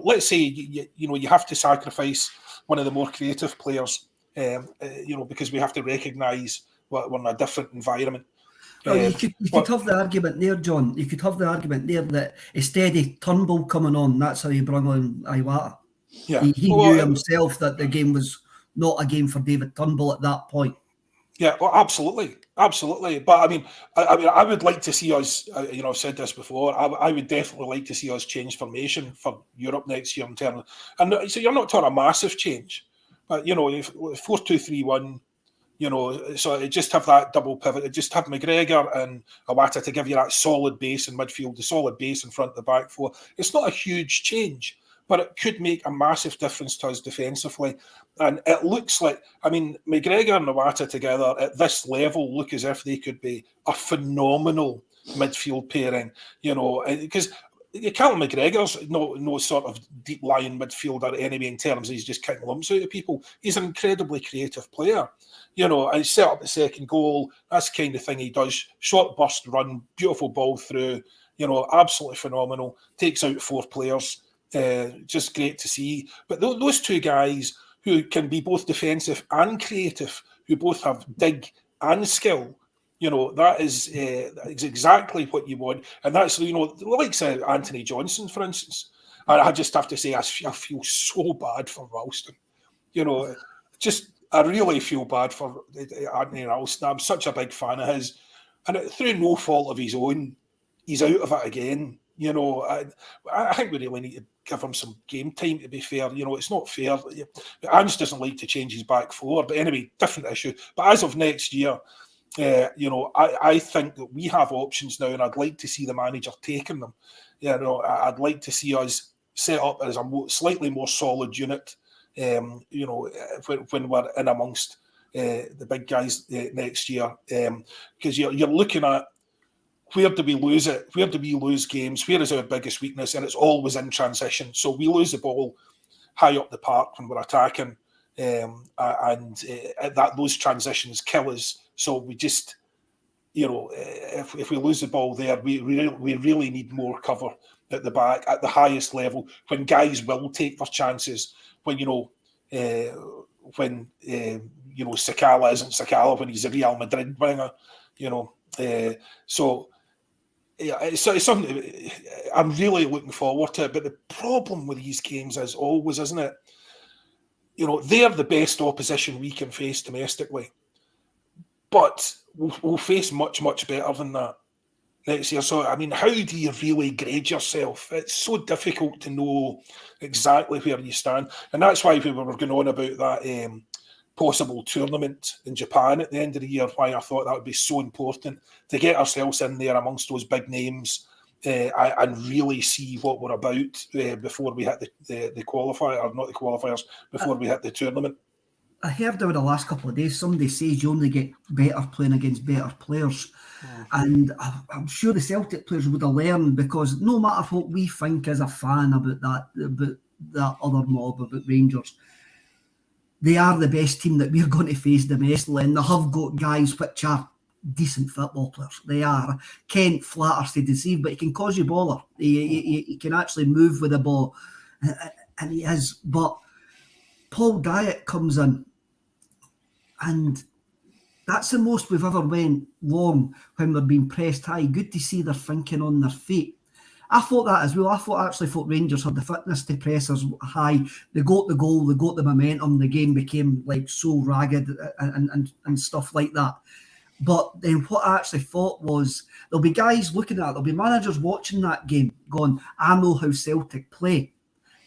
let's say you have to sacrifice one of the more creative players, because we have to recognise we're in a different environment. You could have the argument there, John. You could have the argument there that instead of Turnbull coming on, that's how you bring on Iwata. Yeah. He knew himself that the game was not a game for David Turnbull at that point. Yeah, well, absolutely. But I mean, I would like to see us. I've said this before. I would definitely like to see us change formation for Europe next year in terms of, and so you're not talking a massive change, but 4-2-3-1. So just have that double pivot. Just have McGregor and Iwata to give you that solid base in midfield, the solid base in front of the back four. It's not a huge change, but it could make a massive difference to us defensively. And it looks like, McGregor and Iwata together at this level look as if they could be a phenomenal midfield pairing, because Callum McGregor's no sort of deep-lying midfielder anyway, in terms of he's just kicking lumps out of people. He's an incredibly creative player, and he set up the second goal. That's the kind of thing he does. Short burst run, beautiful ball through, absolutely phenomenal. Takes out 4 players. Just great to see. But those two guys who can be both defensive and creative, who both have dig and skill, that is exactly what you want. And that's, like Anthony Johnson, for instance. And I just have to say, I feel so bad for Ralston. I really feel bad for Anthony Ralston. I'm such a big fan of his. And through no fault of his own, he's out of it again. I think we really need to give him some game time, to be fair. It's not fair. Ange doesn't like to change his back four, but anyway, different issue. But as of next year, I think that we have options now, and I'd like to see the manager taking them. I'd like to see us set up as a slightly more solid unit, when we're in amongst the big guys next year. Because you're looking at, where do we lose it? Where do we lose games? Where is our biggest weakness? And it's always in transition. So we lose the ball high up the park when we're attacking, and those transitions kill us. So we just, if we lose the ball there, we really need more cover at the back at the highest level, when guys will take their chances. When Sakala isn't Sakala, when he's a Real Madrid winger, So Yeah, it's something I'm really looking forward to. But the problem with these games is always, isn't it? You know, they're the best opposition we can face domestically, but we'll face much, much better than that next year. So, I mean, how do you really grade yourself? It's so difficult to know exactly where you stand. And that's why we were going on about that possible tournament in Japan at the end of the year, why I thought that would be so important to get ourselves in there amongst those big names and really see what we're about before we hit the qualifier, or not the qualifiers, before we hit the tournament. I heard over the last couple of days, somebody says you only get better playing against better players. And I'm sure the Celtic players would have learned, because no matter what we think as a fan about that other mob, about Rangers, they are the best team that we're going to face domestically, and they have got guys which are decent football players. They are. Kent flatters to deceive, but he can cause you bother. He can actually move with the ball, and he is. But Paul Dyatt comes in, and that's the most we've ever went wrong when we're being pressed high. Good to see they're thinking on their feet. I thought that as well. I actually thought Rangers had the fitness to press us high. They got the goal, they got the momentum. The game became like so ragged and stuff like that. But then what I actually thought was, there'll be guys looking at it, there'll be managers watching that game going, I know how Celtic play.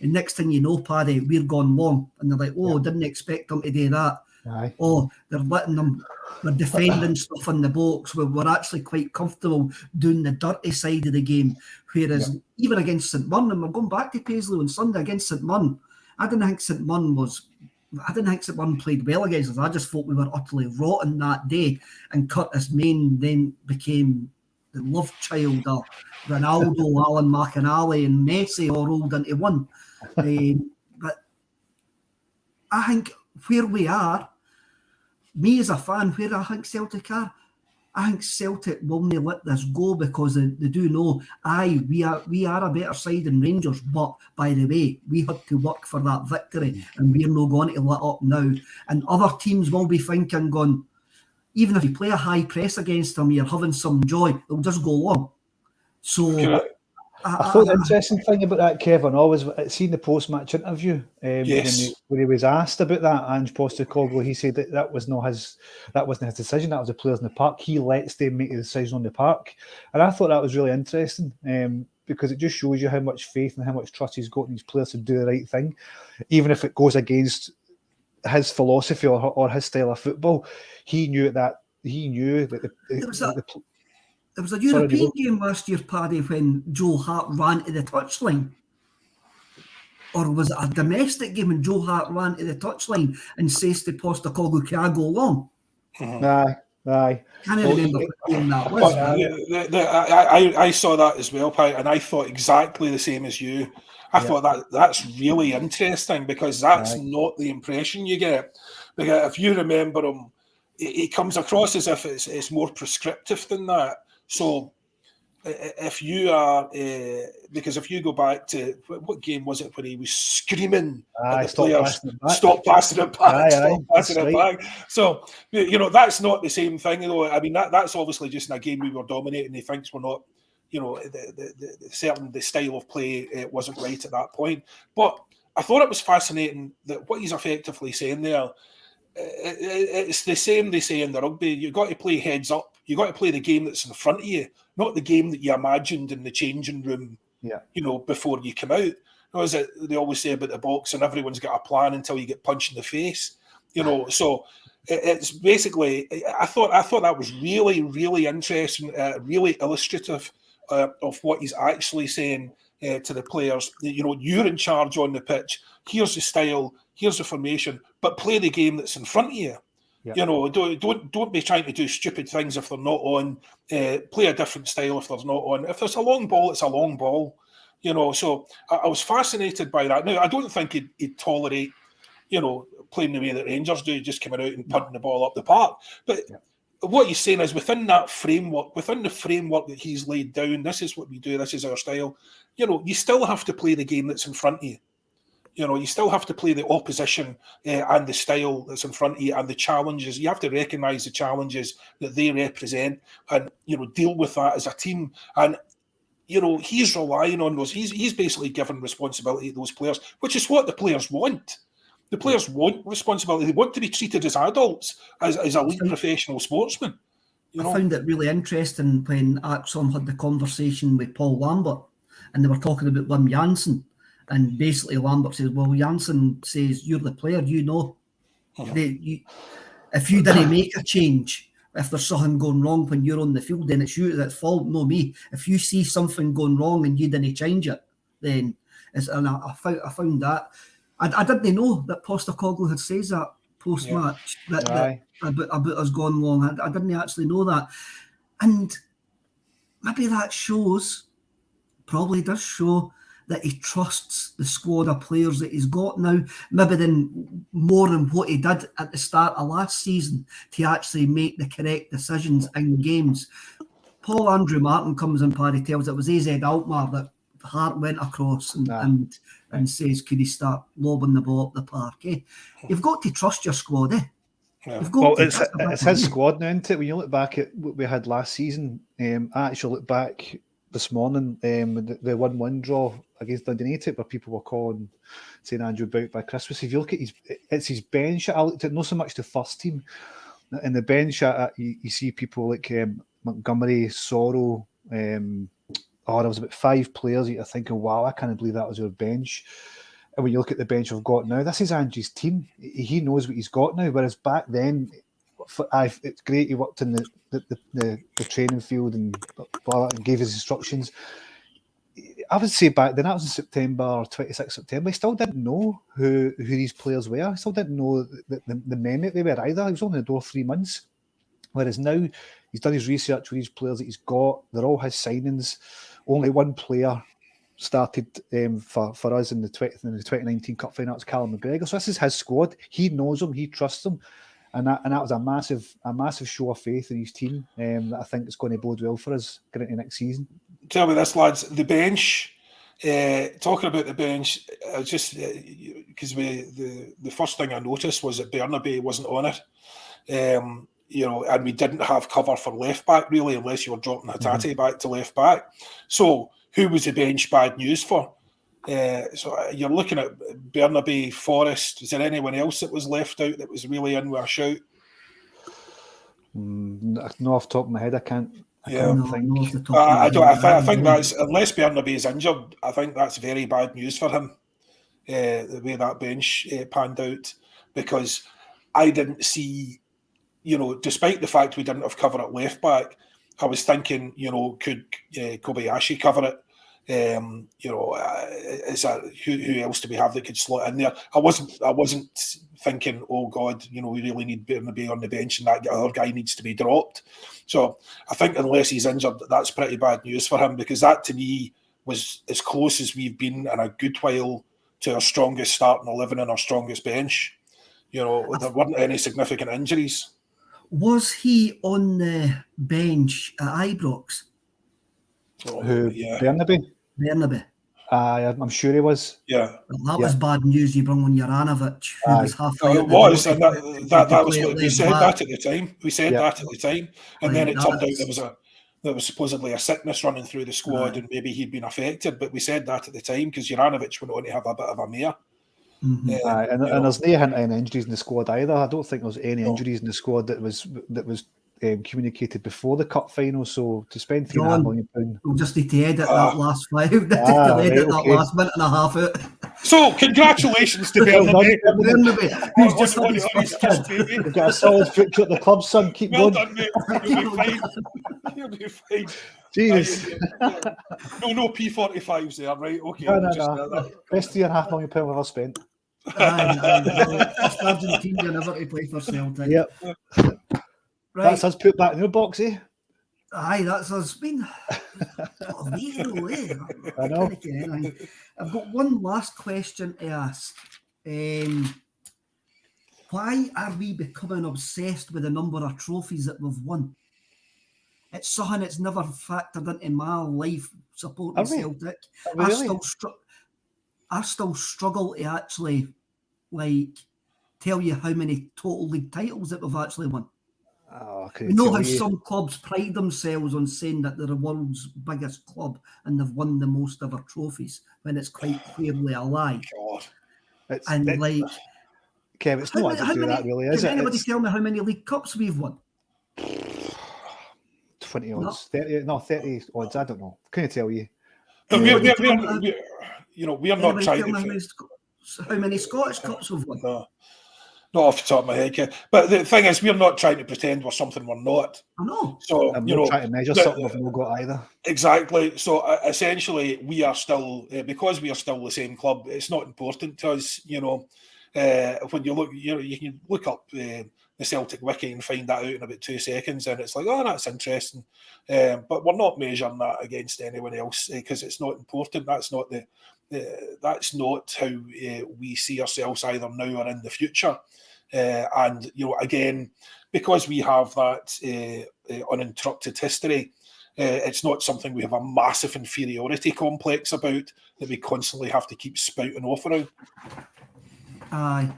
And next thing you know, Paddy, we're gone long. And they're like, didn't expect them to do that. Aye. Oh, they're letting them, they're defending stuff in the box where we're actually quite comfortable doing the dirty side of the game. Whereas even against St Mirren, and we're going back to Paisley on Sunday against St Mirren, I didn't think St Mirren played well against us. I just thought we were utterly rotten that day. And Curtis Main then became the love child of Ronaldo, Alan McInally and Messi all rolled into one. But I think where we are, me as a fan, where I think Celtic are, I think Celtic will not let this go, because they do know, we are a better side than Rangers, but by the way, we had to work for that victory, and we're not going to let up now. And other teams will be thinking, going, even if you play a high press against them, you're having some joy, they'll just go long. So I thought the interesting thing about that, Kevin, always seen the post-match interview when he was asked about that. Ange Postecoglou, he said that wasn't his decision. That was the players in the park. He lets them make the decision on the park, and I thought that was really interesting because it just shows you how much faith and how much trust he's got in these players to do the right thing, even if it goes against his philosophy or his style of football. He knew that. There was a European game last year, Paddy, when Joe Hart ran to the touchline. Or was it a domestic game when Joe Hart ran to the touchline and says to Postecoglou, can I go long? Aye. Can't remember what game that was. I saw that as well, Paddy, and I thought exactly the same as you. I thought that's really interesting, because that's not the impression you get. Because if you remember him, it comes across as if it's more prescriptive than that. So if you are, because if you go back to, what game was it when he was screaming at the players, stop passing it back. So, you know, that's not the same thing, though. I mean, that's obviously just in a game we were dominating. He thinks we're not, you know, the style of play wasn't right at that point. But I thought it was fascinating that what he's effectively saying there, it's the same they say in the rugby. You've got to play heads up. You've got to play the game that's in front of you, not the game that you imagined in the changing room, you know, before you come out. Or is it they always say about the box, and everyone's got a plan until you get punched in the face, you know? So it's basically, I thought that was really, really interesting, really illustrative of what he's actually saying to the players. You know, you're in charge on the pitch. Here's the style. Here's the formation. But play the game that's in front of you. Yeah. You know, don't be trying to do stupid things if they're not on. Play a different style if there's not on. If there's a long ball, it's a long ball. You know, so I was fascinated by that. Now, I don't think he'd tolerate, you know, playing the way that Rangers do, just coming out and punting the ball up the park. But what he's saying is within that framework, within the framework that he's laid down, this is what we do, this is our style. You know, you still have to play the game that's in front of you. You know, you still have to play the opposition and the style that's in front of you and the challenges. You have to recognise the challenges that they represent and, you know, deal with that as a team. And, you know, he's relying on those. He's basically given responsibility to those players, which is what the players want. The players want responsibility. They want to be treated as adults, as elite professional sportsmen. You know? I found it really interesting when Axon had the conversation with Paul Lambert and they were talking about Wim Janssen. And basically Lambert says, well, Janssen says, you're the player, you know. If you didn't make a change, if there's something going wrong when you're on the field, then it's you that's fault, no me. If you see something going wrong and you didn't change it, then and I found that. I didn't know that Postecoglou had said that post-match that about us going wrong. I didn't actually know that. And maybe that probably does show that he trusts the squad of players that he's got now, maybe than more than what he did at the start of last season to actually make the correct decisions in games. Paul Andrew Martin comes in, Paddy tells it was AZ Alkmaar that Hart went across and says, could he start lobbing the ball up the park? You've got to trust your squad, Yeah. Well, it's his squad now, isn't it? When you look back at what we had last season, I actually look back this morning, the 1-1 draw against Dundee United, where people were saying Andrew Bout by Christmas. If you look at it's his bench. I looked at not so much the first team. In the bench, you see people like Montgomery, Sorrow. There was about 5 players that you're thinking, wow, I can't believe that was your bench. And when you look at the bench we've got now, this is Ange's team. He knows what he's got now. Whereas back then, it's great he worked in the training field and gave his instructions. I would say back then, that was in September, 26th September, he still didn't know who these players were. He still didn't know the men that they were either. He was only in the door 3 months. Whereas now, he's done his research with these players that he's got. They're all his signings. Only one player started for us in the 2019 Cup final. It's Callum McGregor. So this is his squad. He knows them. He trusts them. And that was a massive show of faith in his team that I think is going to bode well for us going into next season. Tell me this, lads. The bench. Talking about the bench, just because the first thing I noticed was that Bernabe wasn't on it. And we didn't have cover for left back really, unless you were dropping Hatate back to left back. So who was the bench bad news for? So you're looking at Bernabe, Forrest. Is there anyone else that was left out that was really in with a shout? No, off the top of my head, I can't think. I think that's, unless Bernabe is injured, I think that's very bad news for him. The way that bench panned out, because I didn't see, despite the fact we didn't have cover at left back, I was thinking, could Kobayashi cover it? Is that who else do we have that could slot in there? I wasn't thinking, oh God, we really need Bernabe on the bench and that other guy needs to be dropped. So I think unless he's injured, that's pretty bad news for him, because that to me was as close as we've been in a good while to our strongest starting 11 and our strongest bench. There weren't any significant injuries. Was he on the bench at Ibrox? Bernabe. I'm sure he was. Yeah. Well, that was bad news. You brought on Juranovic, who was halfway. It was, and that was what we said that at the time. We said that at the time, and then it turned out there was supposedly a sickness running through the squad, and maybe he'd been affected. But we said that at the time because Juranovic went on to have a bit of a mare. And there's no hint of any injuries in the squad either. I don't think there was any injuries in the squad that was communicated before the cup final. So to spend £3.5 million, we'll just need to edit that last 5. That last minute and a half out. So congratulations to Bernabe. Who's just on his first kid. We've got a solid future at the club, son. Keep going. Done, mate. You'll be fine. You'll be fine. Jeez. No P45s there, right? Okay. No. Best £3.5 million we've ever spent. First Argentine never to play for Celtic. Yep. Right. That's us put back in your box, eh? Aye, that's us been a hero, eh? I know. I've got one last question to ask. Why are we becoming obsessed with the number of trophies that we've won? It's something that's never factored into my life supporting Celtic. Really? I still struggle to actually tell you how many total league titles that we've actually won. Oh, We know how some clubs pride themselves on saying that they're the world's biggest club and they've won the most ever trophies, when it's quite clearly a lie. God. Kev, it's not how that really, is can it? Anybody tell me how many League Cups we've won? 20 odds, 30 odds, I don't know. Can I tell you? We're not trying to... How many Scottish Cups we've won? No. Not off the top of my head, Kev. But the thing is, we're not trying to pretend we're something we're not. I know. So, I'm not trying to measure something we've not got either. Exactly. So essentially, we are still, because we are still the same club, it's not important to us, when you look, you can look up the Celtic wiki and find that out in about 2 seconds, and it's like, oh, that's interesting. But we're not measuring that against anyone else because it's not important. That's not that's not how we see ourselves either now or in the future. And again, because we have that uninterrupted history, it's not something we have a massive inferiority complex about that we constantly have to keep spouting off around. Aye.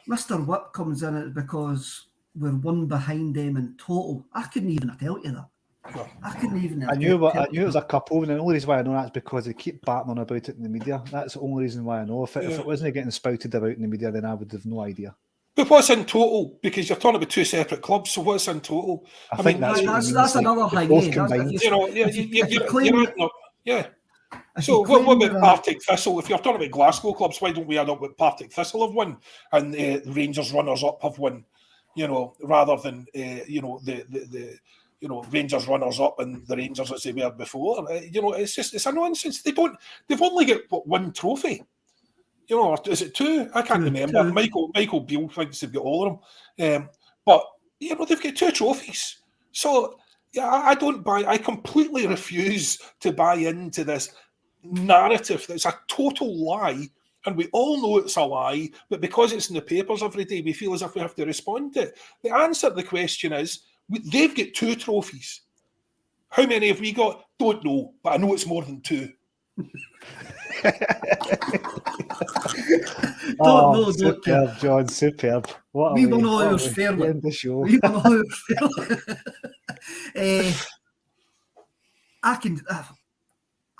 Mr. Whip comes in it because we're one behind them in total. I couldn't even tell you that. No. I couldn't even. I knew it was a couple, and the only reason why I know that's because they keep batting on about it in the media. That's the only reason why I know. If it wasn't getting spouted about in the media, then I would have no idea. But what's in total? Because you're talking about 2 separate clubs, so what's in total? I think that's another thing. So what about Partick Thistle? If you're talking about Glasgow clubs, why don't we add up what Partick Thistle have won and the Rangers runners-up have won? Rather than Rangers runners-up and the Rangers as they were before. It's a nonsense. They've only got one trophy. Is it 2? I can't remember. Two. Michael Beale thinks they've got all of them. But they've got 2 trophies. So I don't buy. I completely refuse to buy into this narrative that's a total lie, and we all know it's a lie. But because it's in the papers every day, we feel as if we have to respond to it. The answer to the question is they've got 2 trophies. How many have we got? Don't know, but I know it's more than 2. Superb, John, superb. We won all ours fairly.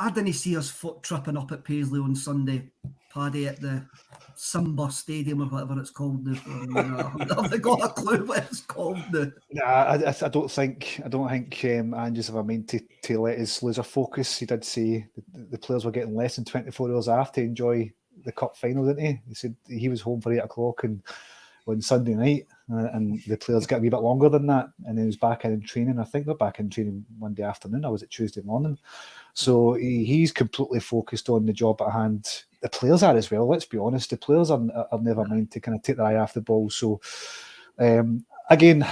I didn't see us foot tripping up at Paisley on Sunday, Paddy, at the Simba Stadium or whatever it's called. I've got a clue what it's called now. Nah, I don't think Ange's ever meant to let us lose our focus. He did say the players were getting less than 24 hours after to enjoy the cup final, didn't he? He said he was home for 8 o'clock on Sunday night, and the players got a wee bit longer than that, and then he was back in training. I think they're back in training Monday afternoon. I was at Tuesday morning. So he's completely focused on the job at hand. The players are as well, let's be honest. The players are never meant to kind of take their eye off the ball. So, again,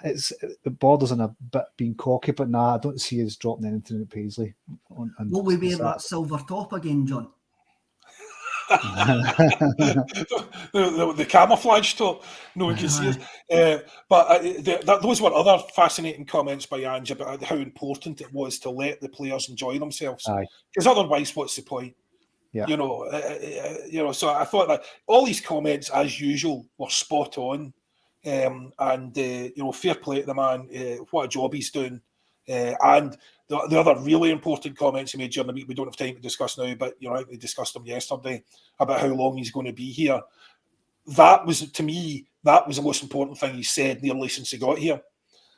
it borders on a bit being cocky, but I don't see us dropping anything at Paisley. Will we wear that silver top again, John? the camouflage top, no one can see us. But those were other fascinating comments by Ange about how important it was to let the players enjoy themselves. Because otherwise, what's the point? Yeah. So I thought that all these comments, as usual, were spot on. And fair play to the man. What a job he's doing. And the other really important comments he made during the week, we don't have time to discuss now, but we discussed them yesterday about how long he's going to be here. That was, to me, the most important thing he said nearly since he got here.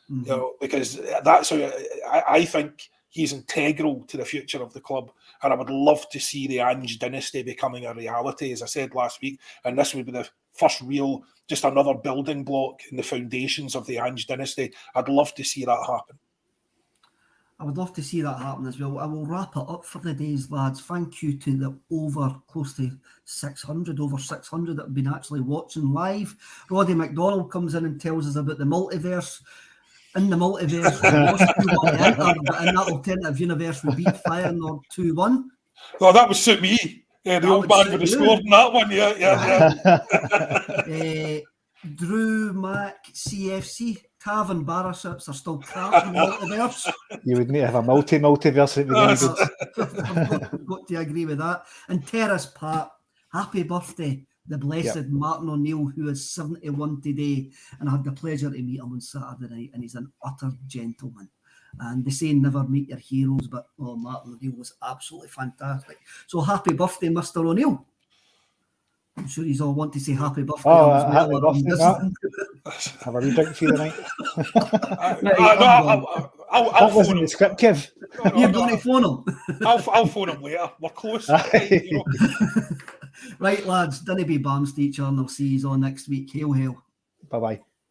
Mm-hmm. Because that's how I think he's integral to the future of the club, and I would love to see the Ange dynasty becoming a reality, as I said last week. And this would be the first real, just another building block in the foundations of the Ange dynasty. I'd love to see that happen. I would love to see that happen as well. I will wrap it up for the days, lads. Thank you to the close to 600 that have been actually watching live. Roddy McDonald comes in and tells us about the multiverse. In the multiverse, we lost 2-1 to Inter, but in that alternative universe, we beat Feyenoord 2-1. Oh, that would suit me. The old man would have scored in that one. Yeah. Drew Mac CFC Cav and Barisips are still crap in the multiverse. You would need to have a multiverse at the beginning. I've got to agree with that. And Terrace Pat, happy birthday, the blessed Martin O'Neill, who is 71 today, and I had the pleasure to meet him on Saturday night, and he's an utter gentleman. And they say never meet your heroes, but Martin O'Neill was absolutely fantastic. So happy birthday, Mr. O'Neill. I'm sure he's all want to say happy birthday. Happy birthday, Matt. Have a wee drink for you tonight. I'll that wasn't the script, Kev. You're going to phone him. I'll phone him later. We're close. Right, lads, dinna be bums to each other, and I'll see you all next week. Hail, hail. Bye-bye.